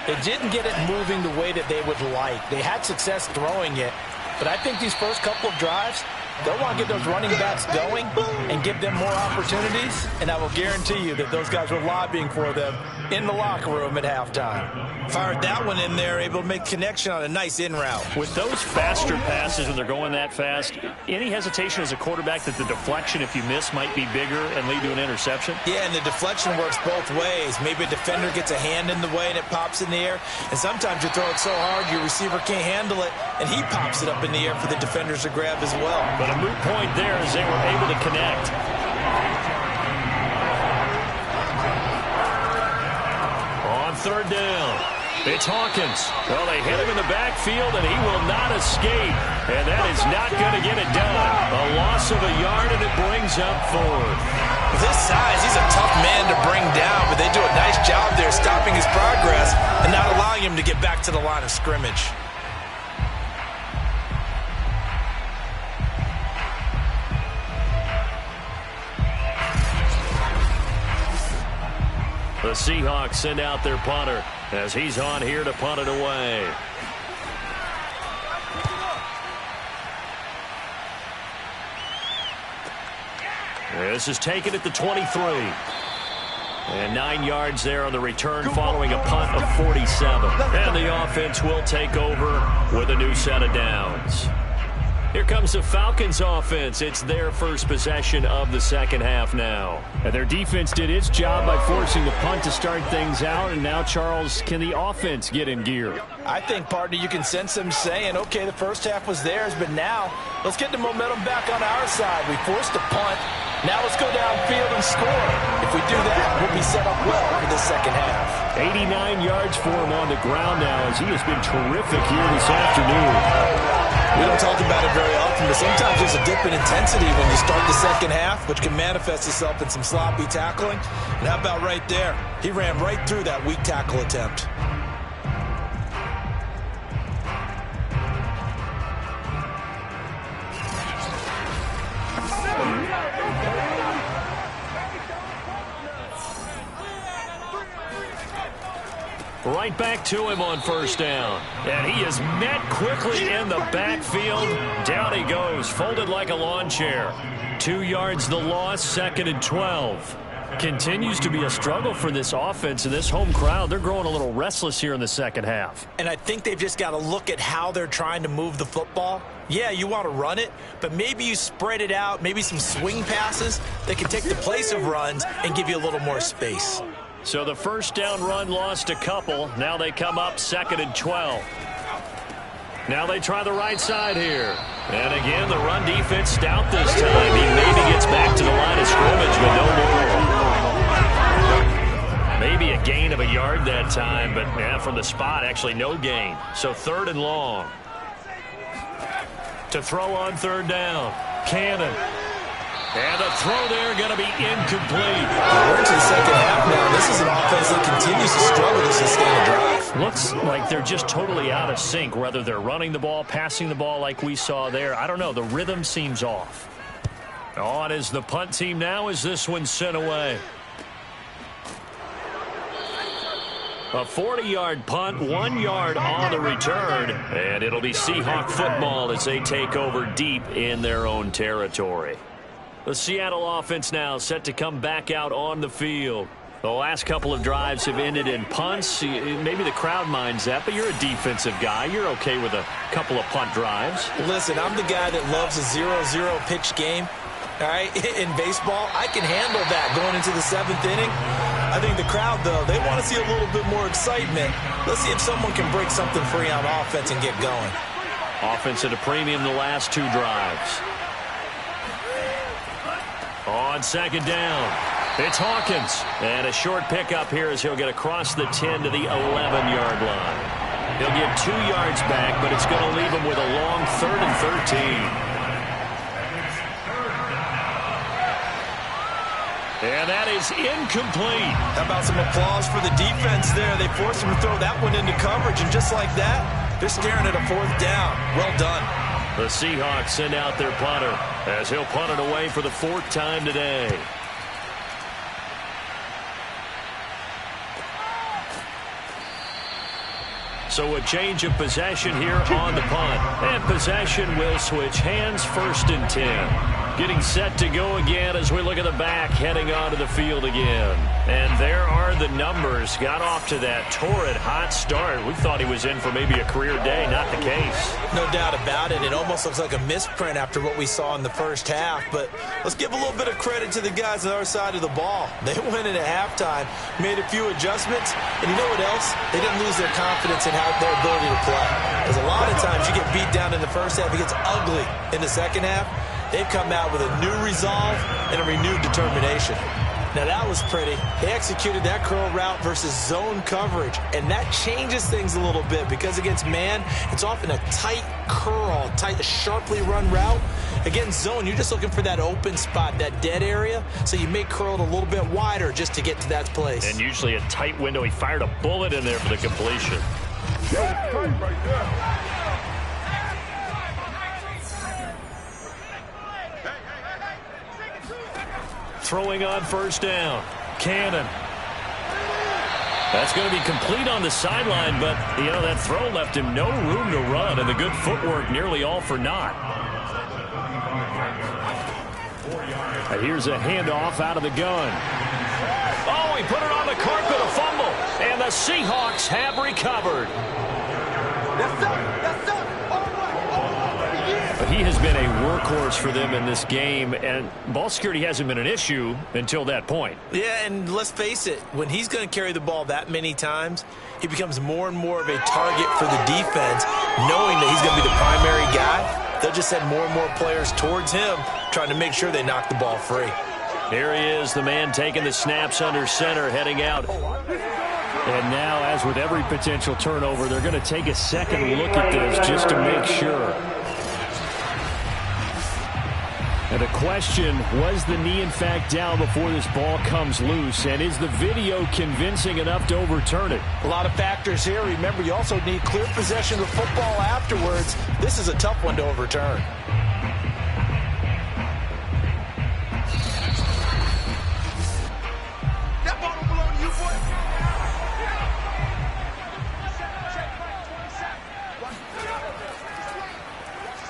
they didn't get it moving the way that they would like. They had success throwing it, but I think these first couple of drives, they'll want to get those running backs going and give them more opportunities, and I will guarantee you that those guys were lobbying for them in the locker room at halftime. Fired that one in there, able to make connection on a nice in route. With those faster passes when they're going that fast, any hesitation as a quarterback that the deflection, if you miss, might be bigger and lead to an interception? Yeah, and the deflection works both ways. Maybe a defender gets a hand in the way and it pops in the air, and sometimes you throw it so hard your receiver can't handle it, and he pops it up in the air for the defenders to grab as well. But a moot point there as they were able to connect. On third down, it's Hawkins. Well, they hit him in the backfield, and he will not escape. And that is not going to get it done. A loss of a yard, and it brings up fourth. With his size, he's a tough man to bring down, but they do a nice job there stopping his progress and not allowing him to get back to the line of scrimmage. The Seahawks send out their punter as he's on here to punt it away. This is taken at the 23. And 9 yards there on the return following a punt of 47. And the offense will take over with a new set of downs. Here comes the Falcons offense. It's their first possession of the second half now. And their defense did its job by forcing the punt to start things out. And now, Charles, can the offense get in gear? I think, partner, you can sense them saying, okay, the first half was theirs, but now let's get the momentum back on our side. We forced a punt. Now let's go downfield and score. If we do that, we'll be set up well for the second half. 89 yards for him on the ground now, as he has been terrific here this afternoon. We don't talk about it very often, but sometimes there's a dip in intensity when you start the second half, which can manifest itself in some sloppy tackling. And how about right there? He ran right through that weak tackle attempt. Right back to him on first down. And he is met quickly in the backfield. Down he goes, folded like a lawn chair. 2 yards the loss, 2nd and 12. Continues to be a struggle for this offense and this home crowd. They're growing a little restless here in the second half. And I think they've just got to look at how they're trying to move the football. Yeah, you want to run it, but maybe you spread it out, maybe some swing passes that can take the place of runs and give you a little more space. So the first down run lost a couple. Now they come up 2nd and 12. Now they try the right side here. And again, the run defense stout this time. He maybe gets back to the line of scrimmage, but no more. Maybe a gain of a yard that time, but yeah, from the spot, actually no gain. So 3rd and long. To throw on 3rd down. Cannon. And the throw there going to be incomplete. We're into the second half now. This is an offense that continues to struggle to sustain a drive. Looks like they're just totally out of sync, whether they're running the ball, passing the ball like we saw there. I don't know. The rhythm seems off. On is the punt team now as this one's sent away. A 40-yard punt, 1 yard on the return. And it'll be Seahawk football as they take over deep in their own territory. The Seattle offense now set to come back out on the field. The last couple of drives have ended in punts. Maybe the crowd minds that, but you're a defensive guy. You're okay with a couple of punt drives. Listen, I'm the guy that loves a 0-0 pitch game. All right, in baseball, I can handle that going into the 7th inning. I think the crowd, though, they want to see a little bit more excitement. Let's see if someone can break something free on offense and get going. Offense at a premium the last 2 drives. On 2nd down, it's Hawkins. And a short pickup here as he'll get across the 10 to the 11-yard line. He'll get 2 yards back, but it's going to leave him with a long 3rd and 13. And that is incomplete. How about some applause for the defense there? They forced him to throw that one into coverage, and just like that, they're staring at a 4th down. Well done. The Seahawks send out their punter as he'll punt it away for the 4th time today. So a change of possession here on the punt. And possession will switch hands, 1st and 10. Getting set to go again as we look at the back, heading onto the field again. And there are the numbers. Got off to that torrid hot start. We thought he was in for maybe a career day. Not the case. No doubt about it. It almost looks like a misprint after what we saw in the first half. But let's give a little bit of credit to the guys on our side of the ball. They went in at halftime, made a few adjustments, and you know what else? They didn't lose their confidence in their ability to play. Because a lot of times you get beat down in the first half, it gets ugly in the second half. They've come out with a new resolve and a renewed determination. Now that was pretty. They executed that curl route versus zone coverage, and that changes things a little bit because against man, it's often a tight curl, tight, sharply run route. Against zone, you're just looking for that open spot, that dead area, so you may curl it a little bit wider just to get to that place. And usually a tight window. He fired a bullet in there for the completion. Right there. Throwing on 1st down. Cannon. That's going to be complete on the sideline, but, you know, that throw left him no room to run, and the good footwork nearly all for naught. Here's a handoff out of the gun. Oh, he put it on the carpet, a fumble, and the Seahawks have recovered. Yes, sir. Yes, sir. All right. But he he has been a workhorse for them in this game, and ball security hasn't been an issue until that point. Yeah, and let's face it, when he's going to carry the ball that many times, he becomes more and more of a target for the defense, knowing that he's going to be the primary guy. They'll just send more and more players towards him, trying to make sure they knock the ball free. Here he is, the man taking the snaps under center, heading out. And now, as with every potential turnover, they're going to take a second look at this just to make sure. And the question, was the knee in fact down before this ball comes loose? And is the video convincing enough to overturn it? A lot of factors here. Remember, you also need clear possession of football afterwards. This is a tough one to overturn.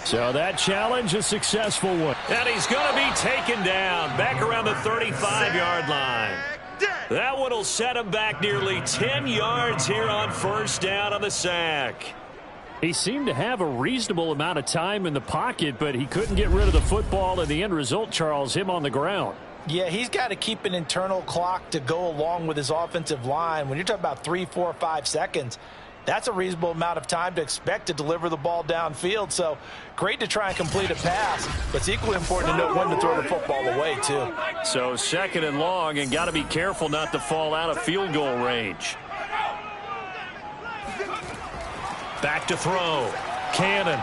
So that challenge, a successful one. And he's going to be taken down back around the 35-yard line. That one will set him back nearly 10 yards here on first down on the sack. He seemed to have a reasonable amount of time in the pocket, but he couldn't get rid of the football, and the end result, Charles, him on the ground. Yeah, he's got to keep an internal clock to go along with his offensive line. When you're talking about 3, 4, 5 seconds, that's a reasonable amount of time to expect to deliver the ball downfield. So great to try and complete a pass, but it's equally important to know when to throw the football away, too. So second and long, and got to be careful not to fall out of field goal range. Back to throw. Cannon.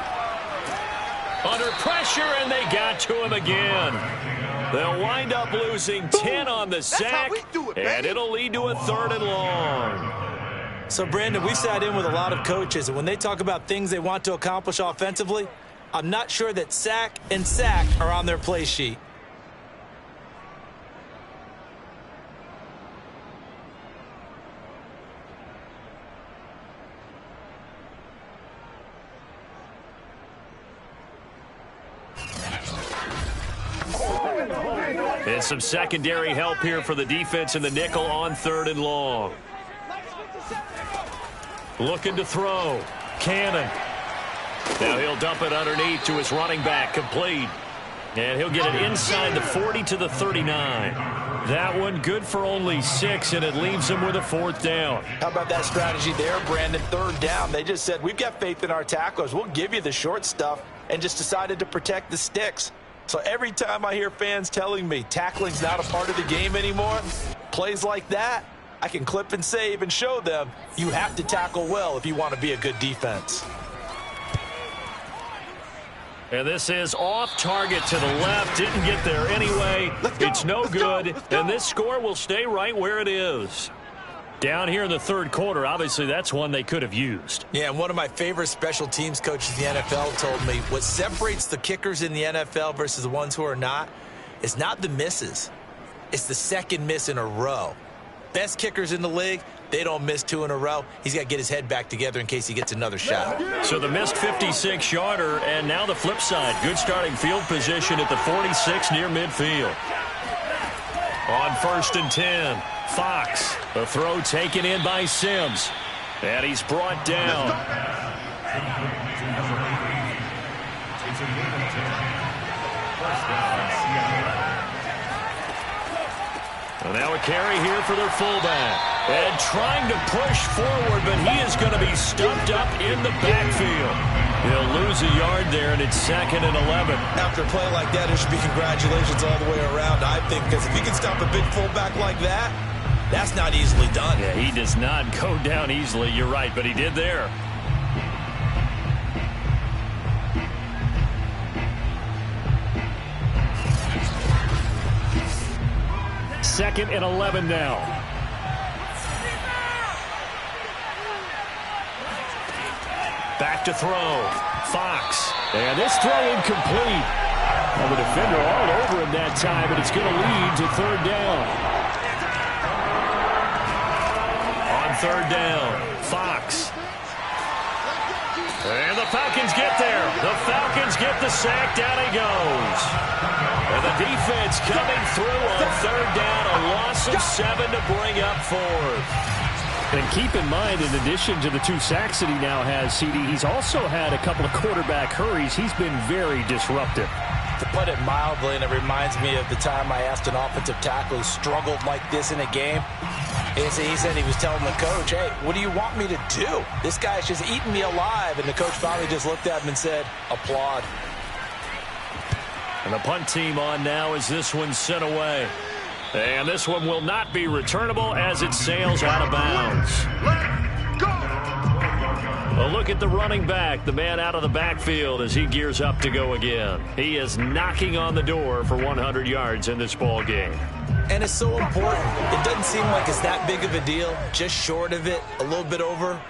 Under pressure, and they got to him again. They'll wind up losing 10 on the sack, and it'll lead to a 3rd and long. So, Brandon, we sat in with a lot of coaches, and when they talk about things they want to accomplish offensively, I'm not sure that sack and sack are on their play sheet. And some secondary help here for the defense in the nickel on 3rd and long. Looking to throw. Cannon. Now he'll dump it underneath to his running back. Complete. And he'll get it inside the 40 to the 39. That one good for only 6, and it leaves him with a 4th down. How about that strategy there, Brandon? 3rd down. They just said, we've got faith in our tacklers. We'll give you the short stuff, and just decided to protect the sticks. So every time I hear fans telling me tackling's not a part of the game anymore, plays like that, I can clip and save and show them you have to tackle well if you want to be a good defense. And this is off target to the left. Didn't get there anyway. It's no good. And this score will stay right where it is. Down here in the 3rd quarter, obviously that's one they could have used. Yeah, and one of my favorite special teams coaches in the NFL told me what separates the kickers in the NFL versus the ones who are not is not the misses. It's the second miss in a row. Best kickers in the league, they don't miss 2 in a row. He's got to get his head back together in case he gets another shot. So the missed 56-yarder, and now the flip side. Good starting field position at the 46 near midfield. On 1st and 10, Fox. A throw taken in by Sims. And he's brought down. And now a carry here for their fullback. And trying to push forward, but he is going to be stumped up in the backfield. He'll lose a yard there, and it's 2nd and 11. After a play like that, there should be congratulations all the way around, I think, because if you can stop a big fullback like that, that's not easily done. Yeah, he does not go down easily. You're right, but he did there. Second and 11 now. Back to throw. Fox. And this throw incomplete. Well, the defender all over him that time, but it's going to lead to 3rd down. On 3rd down, Fox. And the Falcons get there. The Falcons get the sack. Down he goes. And the defense coming through on 3rd down. A loss of 7 to bring up 4th. And keep in mind, in addition to the 2 sacks that he now has, CD, he's also had a couple of quarterback hurries. He's been very disruptive. To put it mildly, and it reminds me of the time I asked an offensive tackle who struggled like this in a game. He said he was telling the coach, hey, what do you want me to do? This guy's just eating me alive. And the coach finally just looked at him and said, applaud. And the punt team on now as this one's sent away. And this one will not be returnable as it sails out of bounds. A look at the running back, the man out of the backfield as he gears up to go again. He is knocking on the door for 100 yards in this ball game. And it's so important. It doesn't seem like it's that big of a deal. Just short of it, a little bit over.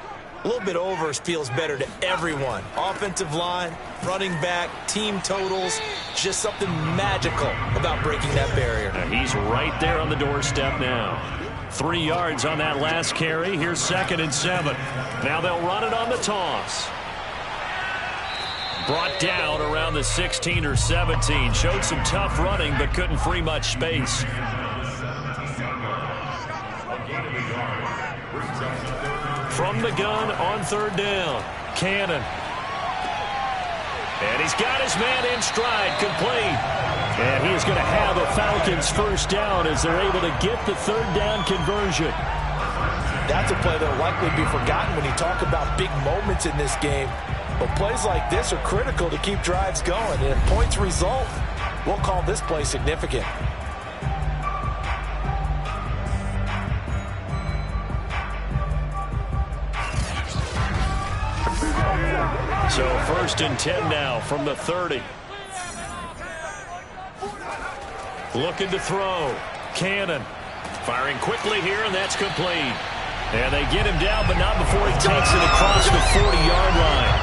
A little bit over feels better to everyone. Offensive line, running back, team totals, just something magical about breaking that barrier. And he's right there on the doorstep now. 3 yards on that last carry. Here's 2nd and 7. Now they'll run it on the toss. Brought down around the 16 or 17. Showed some tough running, but couldn't free much space. From the gun on 3rd down. Cannon. And he's got his man in stride, complete. And he is going to have a Falcons 1st down as they're able to get the 3rd down conversion. That's a play that will likely be forgotten when you talk about big moments in this game. But plays like this are critical to keep drives going. And if points result, we'll call this play significant. So 1st and 10 now from the 30. Looking to throw. Cannon. Firing quickly here, and that's complete. And they get him down, but not before he takes it across the 40-yard line.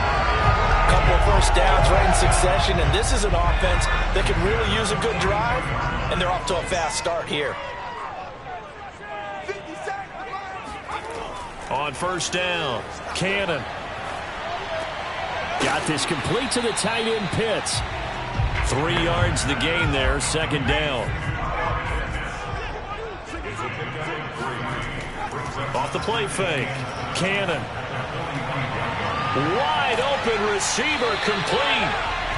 Couple of 1st downs right in succession, and this is an offense that can really use a good drive, and they're off to a fast start here. On 1st down, Cannon. Got this complete to the tight end, Pitts. 3 yards the gain there, 2nd down. Off the play fake. Cannon. Wide open receiver, complete.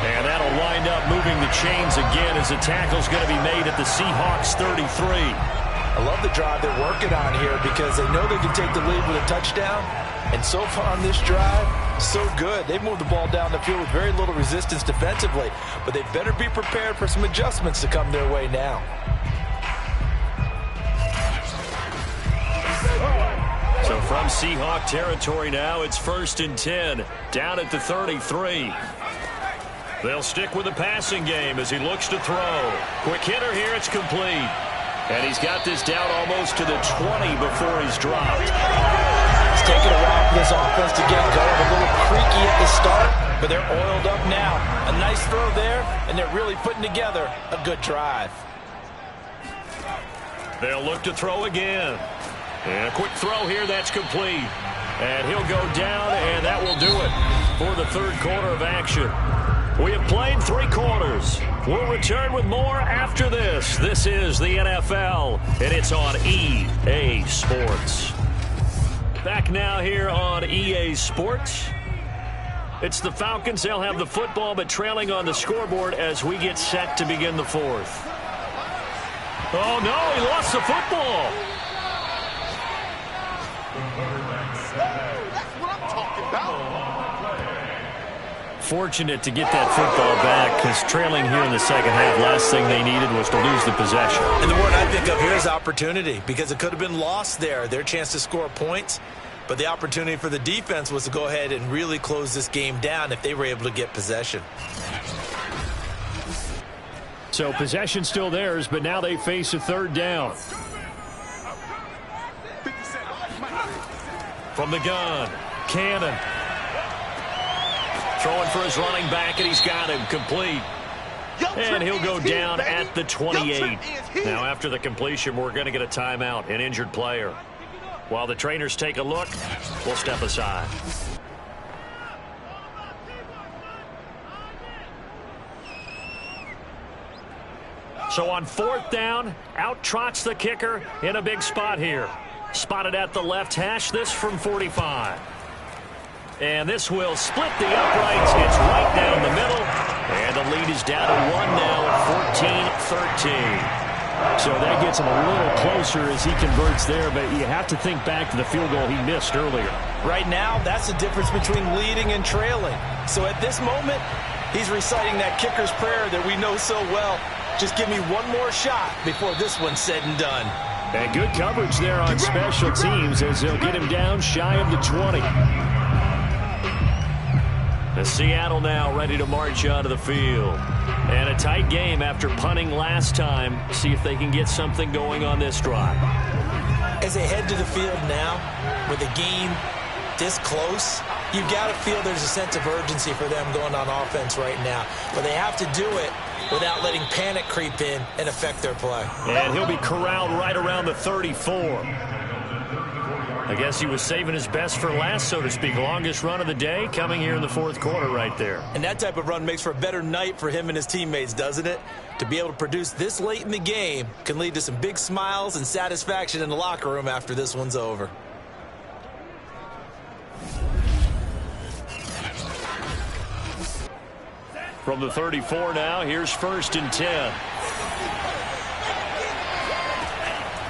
And that'll wind up moving the chains again as the tackle's going to be made at the Seahawks 33. I love the drive they're working on here because they know they can take the lead with a touchdown. And so far on this drive, so good. They've moved the ball down the field with very little resistance defensively. But they better be prepared for some adjustments to come their way now. So from Seahawk territory now, it's 1st and 10. Down at the 33. They'll stick with the passing game as he looks to throw. Quick hitter here, it's complete. And he's got this down almost to the 20 before he's dropped. It's taken a while for this offense to get going. A little creaky at the start, but they're oiled up now. A nice throw there, and they're really putting together a good drive. They'll look to throw again. And a quick throw here, that's complete. And he'll go down, and that will do it for the 3rd quarter of action. We have played 3 quarters. We'll return with more after this. This is the NFL, and it's on EA Sports. Back now here on EA Sports. It's the Falcons. They'll have the football, but trailing on the scoreboard as we get set to begin the 4th. Oh, no, he lost the football. That's what I'm talking about. Fortunate to get that football back because trailing here in the 2nd half, last thing they needed was to lose the possession. And the word I think of here is opportunity because it could have been lost there. Their chance to score points, but the opportunity for the defense was to go ahead and really close this game down if they were able to get possession. So possession still theirs, but now they face a 3rd down. From the gun, Cannon. Throwing for his running back, and he's got him complete. And he'll go down at the 28. Now, after the completion, we're going to get a timeout, an injured player. While the trainers take a look, we'll step aside. So on 4th down, out trots the kicker in a big spot here. Spotted at the left hash, this from 45. And this will split the uprights. It's right down the middle. And the lead is down to 1 now at 14-13. So that gets him a little closer as he converts there, but you have to think back to the field goal he missed earlier. Right now, that's the difference between leading and trailing. So at this moment, he's reciting that kicker's prayer that we know so well. Just give me one more shot before this one's said and done. And good coverage there on special teams as they'll get him down shy of the 20. The Seattle now ready to march onto the field. And a tight game after punting last time. See if they can get something going on this drive. As they head to the field now, with the game this close, you've got to feel there's a sense of urgency for them going on offense right now. But they have to do it without letting panic creep in and affect their play. And he'll be corralled right around the 34. I guess he was saving his best for last, so to speak. Longest run of the day coming here in the fourth quarter right there. And that type of run makes for a better night for him and his teammates, doesn't it? To be able to produce this late in the game can lead to some big smiles and satisfaction in the locker room after this one's over. From the 34 now, here's 1st and 10.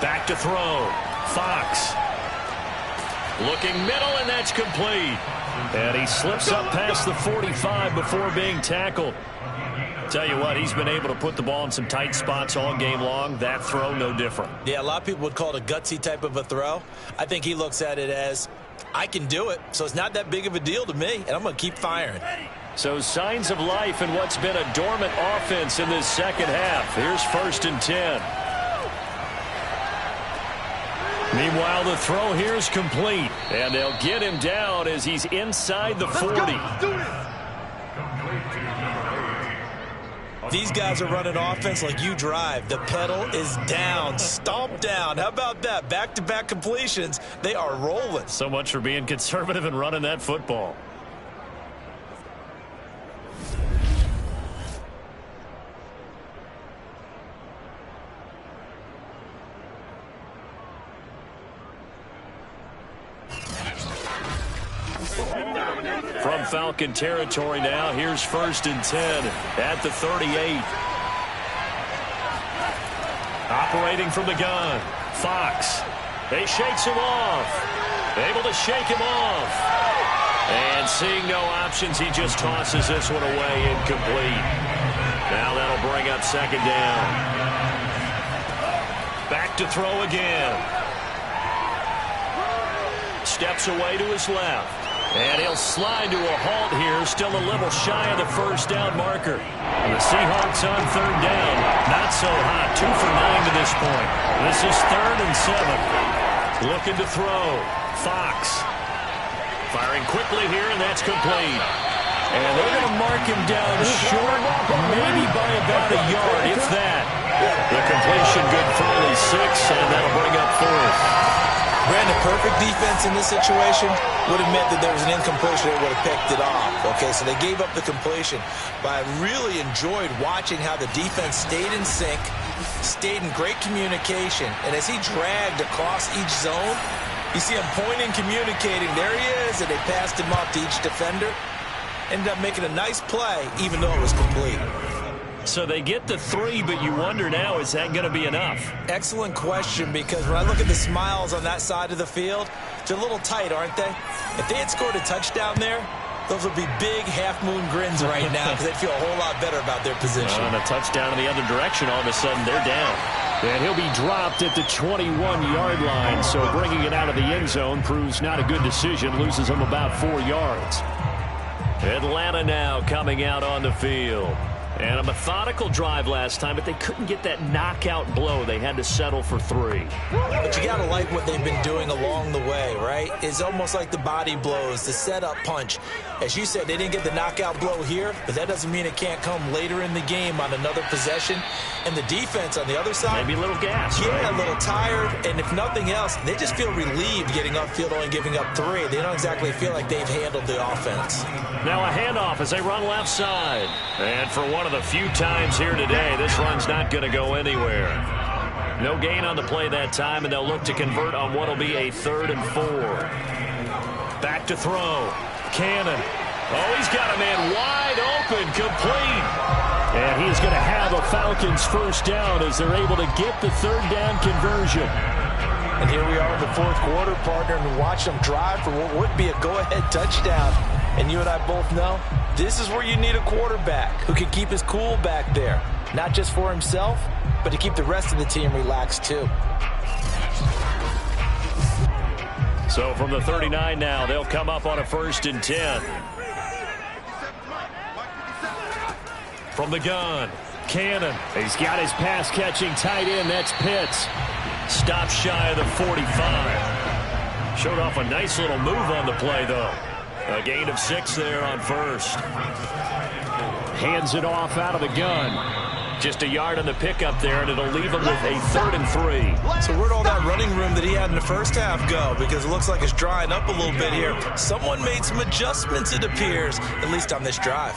Back to throw. Fox. Looking middle, and that's complete. And he slips up past the 45 before being tackled. Tell you what, he's been able to put the ball in some tight spots all game long. That throw, no different. Yeah, a lot of people would call it a gutsy type of a throw. I think he looks at it as, I can do it, so it's not that big of a deal to me, and I'm going to keep firing. So signs of life in what's been a dormant offense in this second half. Here's 1st and 10. Meanwhile, the throw here is complete. And they'll get him down as he's inside the 40. These guys are running offense like you drive. The pedal is down, stomp down. How about that? Back-to-back completions. They are rolling. So much for being conservative and running that football. From Falcon territory now, here's 1st and 10 at the 38. Operating from the gun, Fox. They shakes him off. Able to shake him off. And seeing no options, he just tosses this one away, incomplete. Now that'll bring up 2nd down. Back to throw again. Steps away to his left. And he'll slide to a halt here, still a little shy of the 1st down marker. And the Seahawks on 3rd down, not so hot, 2 for 9 to this point. This is 3rd and 7. Looking to throw, Fox. Firing quickly here, and that's complete. And they're going to mark him down short, maybe by about a yard, if that. The completion good for only 6, and that'll bring up 4th. Brandon, perfect defense in this situation would have meant that there was an incompletion. They would have picked it off. Okay, so they gave up the completion. But I really enjoyed watching how the defense stayed in sync, stayed in great communication. And as he dragged across each zone, you see him pointing, communicating. There he is, and they passed him off to each defender. Ended up making a nice play, even though it was complete. So they get the 3, but you wonder now, is that going to be enough? Excellent question, because when I look at the smiles on that side of the field, they're a little tight, aren't they? If they had scored a touchdown there, those would be big half-moon grins right now because they'd feel a whole lot better about their position. And a touchdown in the other direction, all of a sudden they're down. And he'll be dropped at the 21-yard line, so bringing it out of the end zone proves not a good decision, loses him about 4 yards. Atlanta now coming out on the field. And a methodical drive last time, but they couldn't get that knockout blow. They had to settle for 3. But you got to like what they've been doing along the way, right? It's almost like the body blows, the setup punch. As you said, they didn't get the knockout blow here, but that doesn't mean it can't come later in the game on another possession. And the defense on the other side, maybe a little gas, yeah, right? A little tired. And if nothing else, they just feel relieved getting upfield, only giving up 3. They don't exactly feel like they've handled the offense. Now a handoff as they run left side. And for one of the few times here today, this run's not going to go anywhere. No gain on the play that time, and they'll look to convert on what will be a 3rd and 4. Back to throw. Cannon. Oh, he's got a man wide open, complete. And he's going to have a Falcons first down as they're able to get the 3rd down conversion. And here we are in the 4th quarter, partner, and watch them drive for what would be a go-ahead touchdown. And you and I both know this is where you need a quarterback who can keep his cool back there, not just for himself, but to keep the rest of the team relaxed too. So from the 39 now, they'll come up on a 1st and 10. From the gun, Cannon. He's got his pass-catching tight end. That's Pitts. Stopped shy of the 45. Showed off a nice little move on the play, though. A gain of 6 there on 1st. Hands it off out of the gun. Just a yard on the pickup there, and it'll leave him with a 3rd and 3. So where'd all that running room that he had in the first half go? Because it looks like it's drying up a little bit here. Someone made some adjustments, it appears, at least on this drive.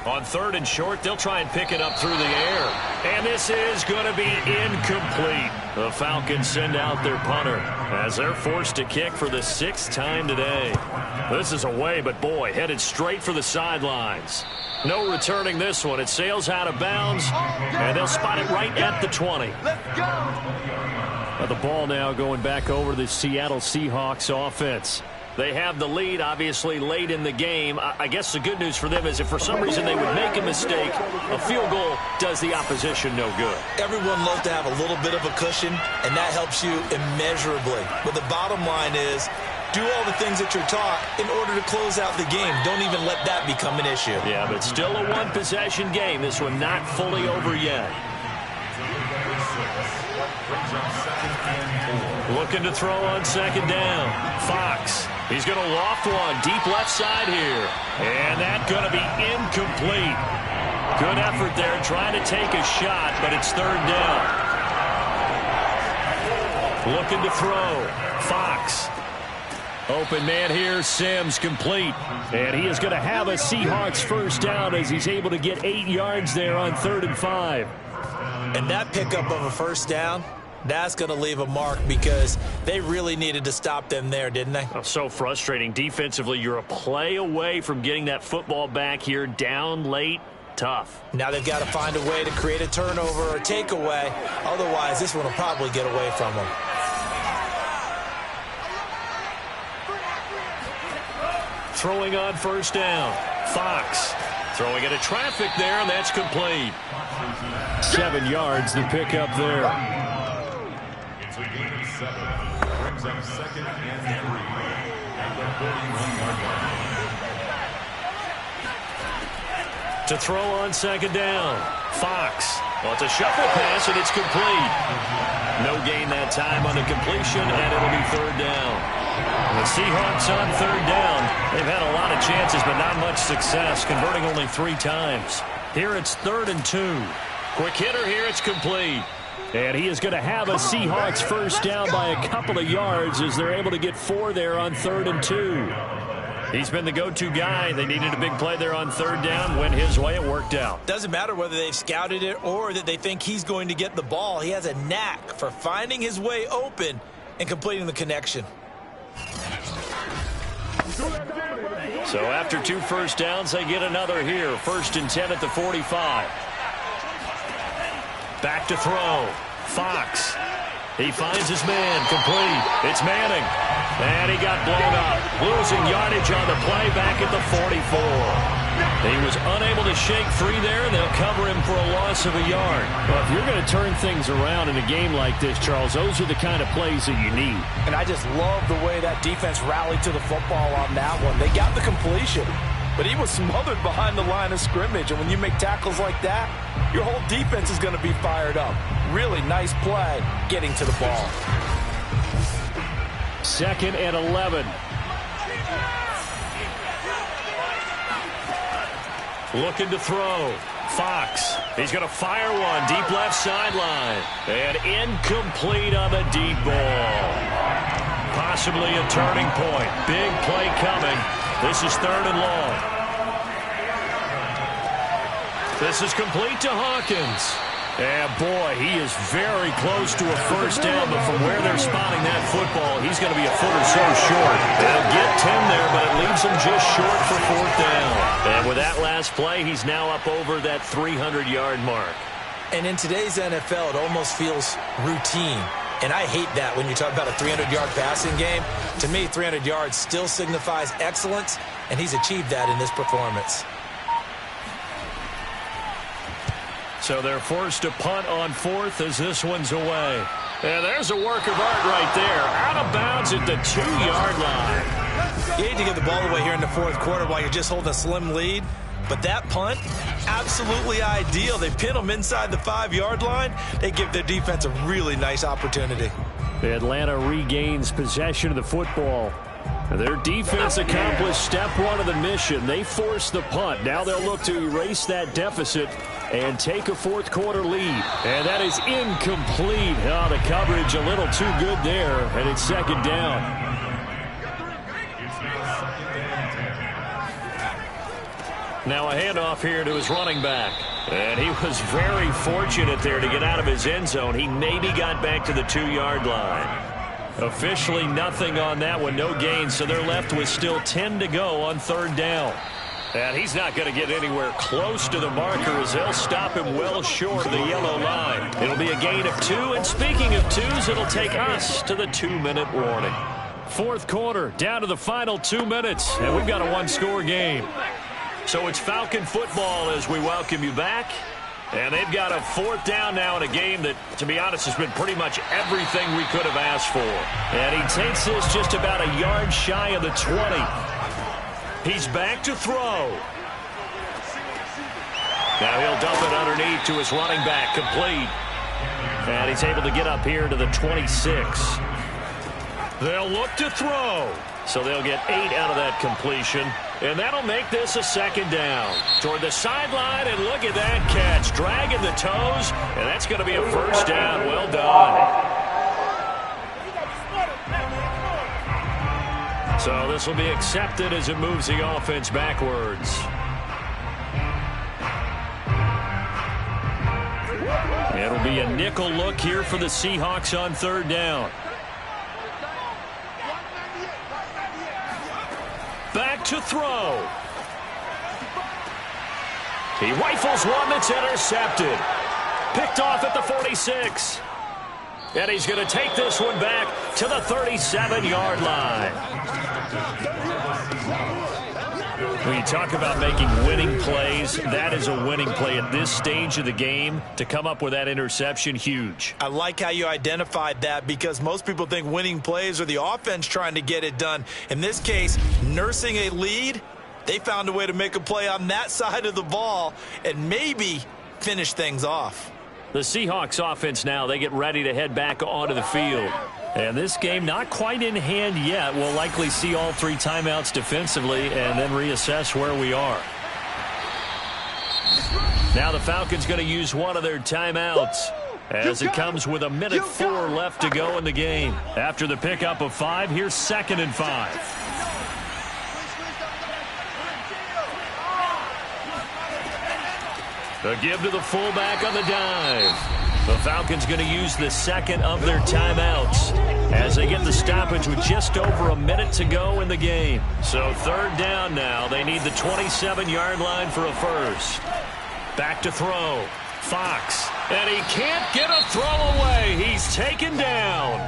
On 3rd and short, they'll try and pick it up through the air. And this is going to be incomplete. The Falcons send out their punter as they're forced to kick for the 6th time today. This is away, but boy, headed straight for the sidelines. No returning this one. It sails out of bounds, and they'll spot it right at the 20. Let's go. Well, the ball now going back over to the Seattle Seahawks offense. They have the lead, obviously, late in the game. I guess the good news for them is if for some reason they would make a mistake, a field goal does the opposition no good. Everyone loves to have a little bit of a cushion, and that helps you immeasurably. But the bottom line is, do all the things that you're taught in order to close out the game. Don't even let that become an issue. Yeah, but still a one-possession game. This one not fully over yet. Looking to throw on 2nd down. Fox. He's going to loft one deep left side here. And that's going to be incomplete. Good effort there trying to take a shot, but it's 3rd down. Looking to throw. Fox. Open man here, Sims, complete. And he is going to have a Seahawks first down as he's able to get 8 yards there on 3rd and 5. And that pickup of a first down, that's going to leave a mark because they really needed to stop them there, didn't they? Oh, so frustrating. Defensively, you're a play away from getting that football back here down late. Tough. Now they've got to find a way to create a turnover or takeaway. Otherwise, this one will probably get away from them. Throwing on 1st down. Fox throwing into traffic there, and that's complete. 7 yards, the pickup there. It's a gain of 7. Brings up 2nd and 3 at the 41-yard line. To throw on 2nd down. Fox. Well, it's a shuffle pass, and it's complete. No gain that time on the completion, and it'll be 3rd down. The Seahawks on 3rd down. They've had a lot of chances, but not much success, converting only 3 times. Here it's 3rd and 2. Quick hitter here, it's complete. And he is going to have a Seahawks first down by a couple of yards as they're able to get 4 there on 3rd and 2. He's been the go-to guy. They needed a big play there on 3rd down. Went his way, it worked out. Doesn't matter whether they've scouted it or that they think he's going to get the ball. He has a knack for finding his way open and completing the connection. So after 2 first downs, they get another here. 1st and 10 at the 45. Back to throw. Fox. He finds his man. Complete. It's Manning. And he got blown up. Losing yardage on the play back at the 44. He was unable to shake free there, and they'll cover him for a loss of a yard. Well, if you're going to turn things around in a game like this, Charles, those are the kind of plays that you need. And I just love the way that defense rallied to the football on that one. They got the completion, but he was smothered behind the line of scrimmage. And when you make tackles like that, your whole defense is going to be fired up. Really nice play getting to the ball. 2nd and 11. Looking to throw. Fox. He's going to fire one deep left sideline. And incomplete on the deep ball. Possibly a turning point. Big play coming. This is 3rd and long. This is complete to Hawkins. And boy, he is very close to a first down, but from where they're spotting that football, he's going to be a foot or so short. They'll get 10 there, but it leaves him just short for fourth down. And with that last play, he's now up over that 300-yard mark. And in today's NFL, it almost feels routine. And I hate that when you talk about a 300-yard passing game. To me, 300 yards still signifies excellence, and he's achieved that in this performance. So they're forced to punt on fourth as this one's away. And there's a work of art right there. Out of bounds at the 2-yard line. You hate to get the ball away here in the fourth quarter while you're just holding a slim lead. But that punt, absolutely ideal. They pin them inside the 5-yard line. They give their defense a really nice opportunity. Atlanta regains possession of the football. Their defense accomplished step one of the mission. They forced the punt. Now they'll look to erase that deficit and take a fourth quarter lead. And that is incomplete. Oh, the coverage a little too good there, and it's second down. Now a handoff here to his running back. And he was very fortunate there to get out of his end zone. He maybe got back to the 2-yard line. Officially nothing on that one, no gain, so they're left with still 10 to go on third down. And he's not going to get anywhere close to the marker as they'll stop him well short of the yellow line. It'll be a gain of 2, and speaking of 2s, it'll take us to the 2-minute warning. Fourth quarter, down to the final 2 minutes, and we've got a one-score game. So it's Falcon football as we welcome you back. And they've got a fourth down now in a game that, to be honest, has been pretty much everything we could have asked for. And he takes this just about a yard shy of the 20. He's back to throw. Now he'll dump it underneath to his running back, complete. And he's able to get up here to the 26. They'll look to throw. So they'll get 8 out of that completion. And that'll make this a second down. Toward the sideline, and look at that catch. Dragging the toes, and that's going to be a first down. Well done. So this will be accepted as it moves the offense backwards. It'll be a nickel look here for the Seahawks on third down. Back to throw. He rifles one that's intercepted. Picked off at the 46. And he's going to take this one back to the 37-yard line. When you talk about making winning plays, that is a winning play at this stage of the game. To come up with that interception, huge. I like how you identified that because most people think winning plays are the offense trying to get it done. In this case, nursing a lead, they found a way to make a play on that side of the ball and maybe finish things off. The Seahawks offense now, they get ready to head back onto the field. And this game not quite in hand yet. We'll likely see all 3 timeouts defensively and then reassess where we are. Now the Falcons going to use one of their timeouts as it comes with 1:04 left to go in the game. After the pickup of 5, here's 2nd and 5. A give to the fullback on the dive. The Falcons going to use the second of their timeouts as they get the stoppage with just over a minute to go in the game. So third down now. They need the 27-yard line for a first. Back to throw. Fox. And he can't get a throw away. He's taken down.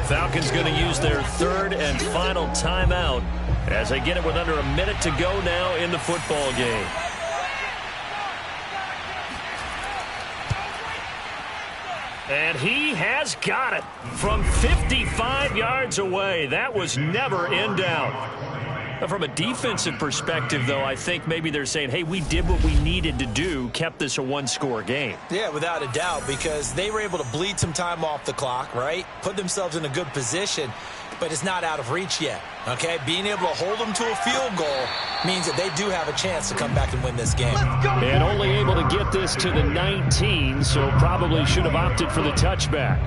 Falcons going to use their third and final timeout as they get it with under a minute to go now in the football game. And he has got it from 55 yards away. That was never in doubt. From a defensive perspective, though, I think maybe they're saying, hey, we did what we needed to do, kept this a one-score game. Yeah, without a doubt, because they were able to bleed some time off the clock, right? Put themselves in a good position, but it's not out of reach yet, okay? Being able to hold them to a field goal means that they do have a chance to come back and win this game. And only able to get this to the 19, so probably should have opted for the touchback.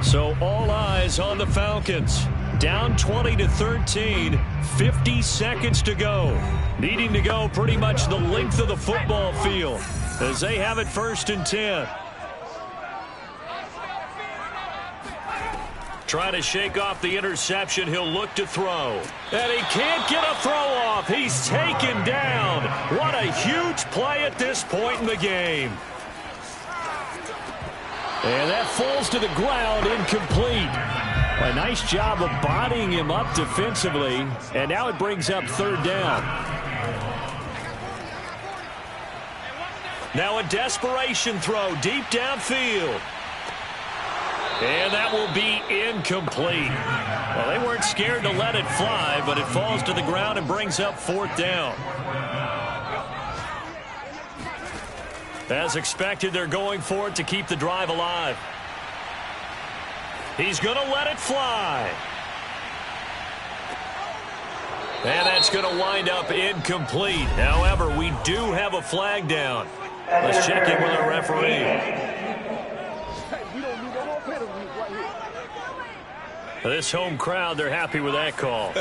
So all eyes on the Falcons. Down 20-13, 50 seconds to go. Needing to go pretty much the length of the football field. as they have it 1st and 10. Trying to shake off the interception. He'll look to throw. And he can't get a throw off. He's taken down. What a huge play at this point in the game. And that falls to the ground, incomplete. A nice job of bodying him up defensively. And now it brings up 3rd down. Now a desperation throw deep downfield. And that will be incomplete. Well, they weren't scared to let it fly, but it falls to the ground and brings up 4th down. As expected, they're going for it to keep the drive alive. He's going to let it fly. And that's going to wind up incomplete. However, we do have a flag down. Let's check in with our referee. This home crowd, they're happy with that call.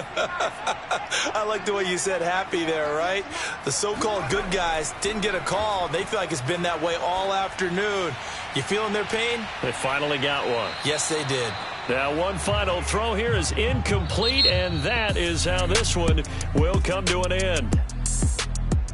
I like the way you said happy there, right? The so-called good guys didn't get a call. They feel like it's been that way all afternoon. You feeling their pain? They finally got one. Yes, they did. Now, one final throw here is incomplete, and that is how this one will come to an end.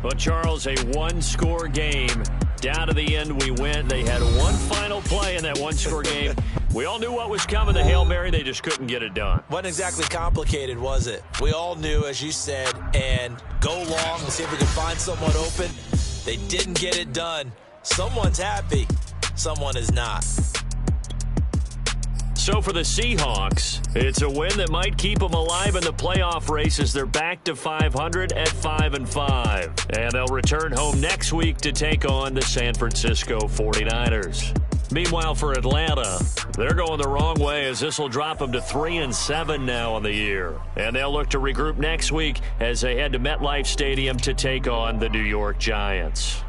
But, Charles, a one-score game. Down to the end we went. They had one final play in that one-score game. We all knew what was coming, the Hail Mary. They just couldn't get it done. Wasn't exactly complicated, was it? We all knew, as you said, and go long and see if we can find someone open. They didn't get it done. Someone's happy. Someone is not. So for the Seahawks, it's a win that might keep them alive in the playoff race as they're back to 500 at 5-5. And they'll return home next week to take on the San Francisco 49ers. Meanwhile, for Atlanta, they're going the wrong way as this will drop them to 3-7 now on the year. And they'll look to regroup next week as they head to MetLife Stadium to take on the New York Giants.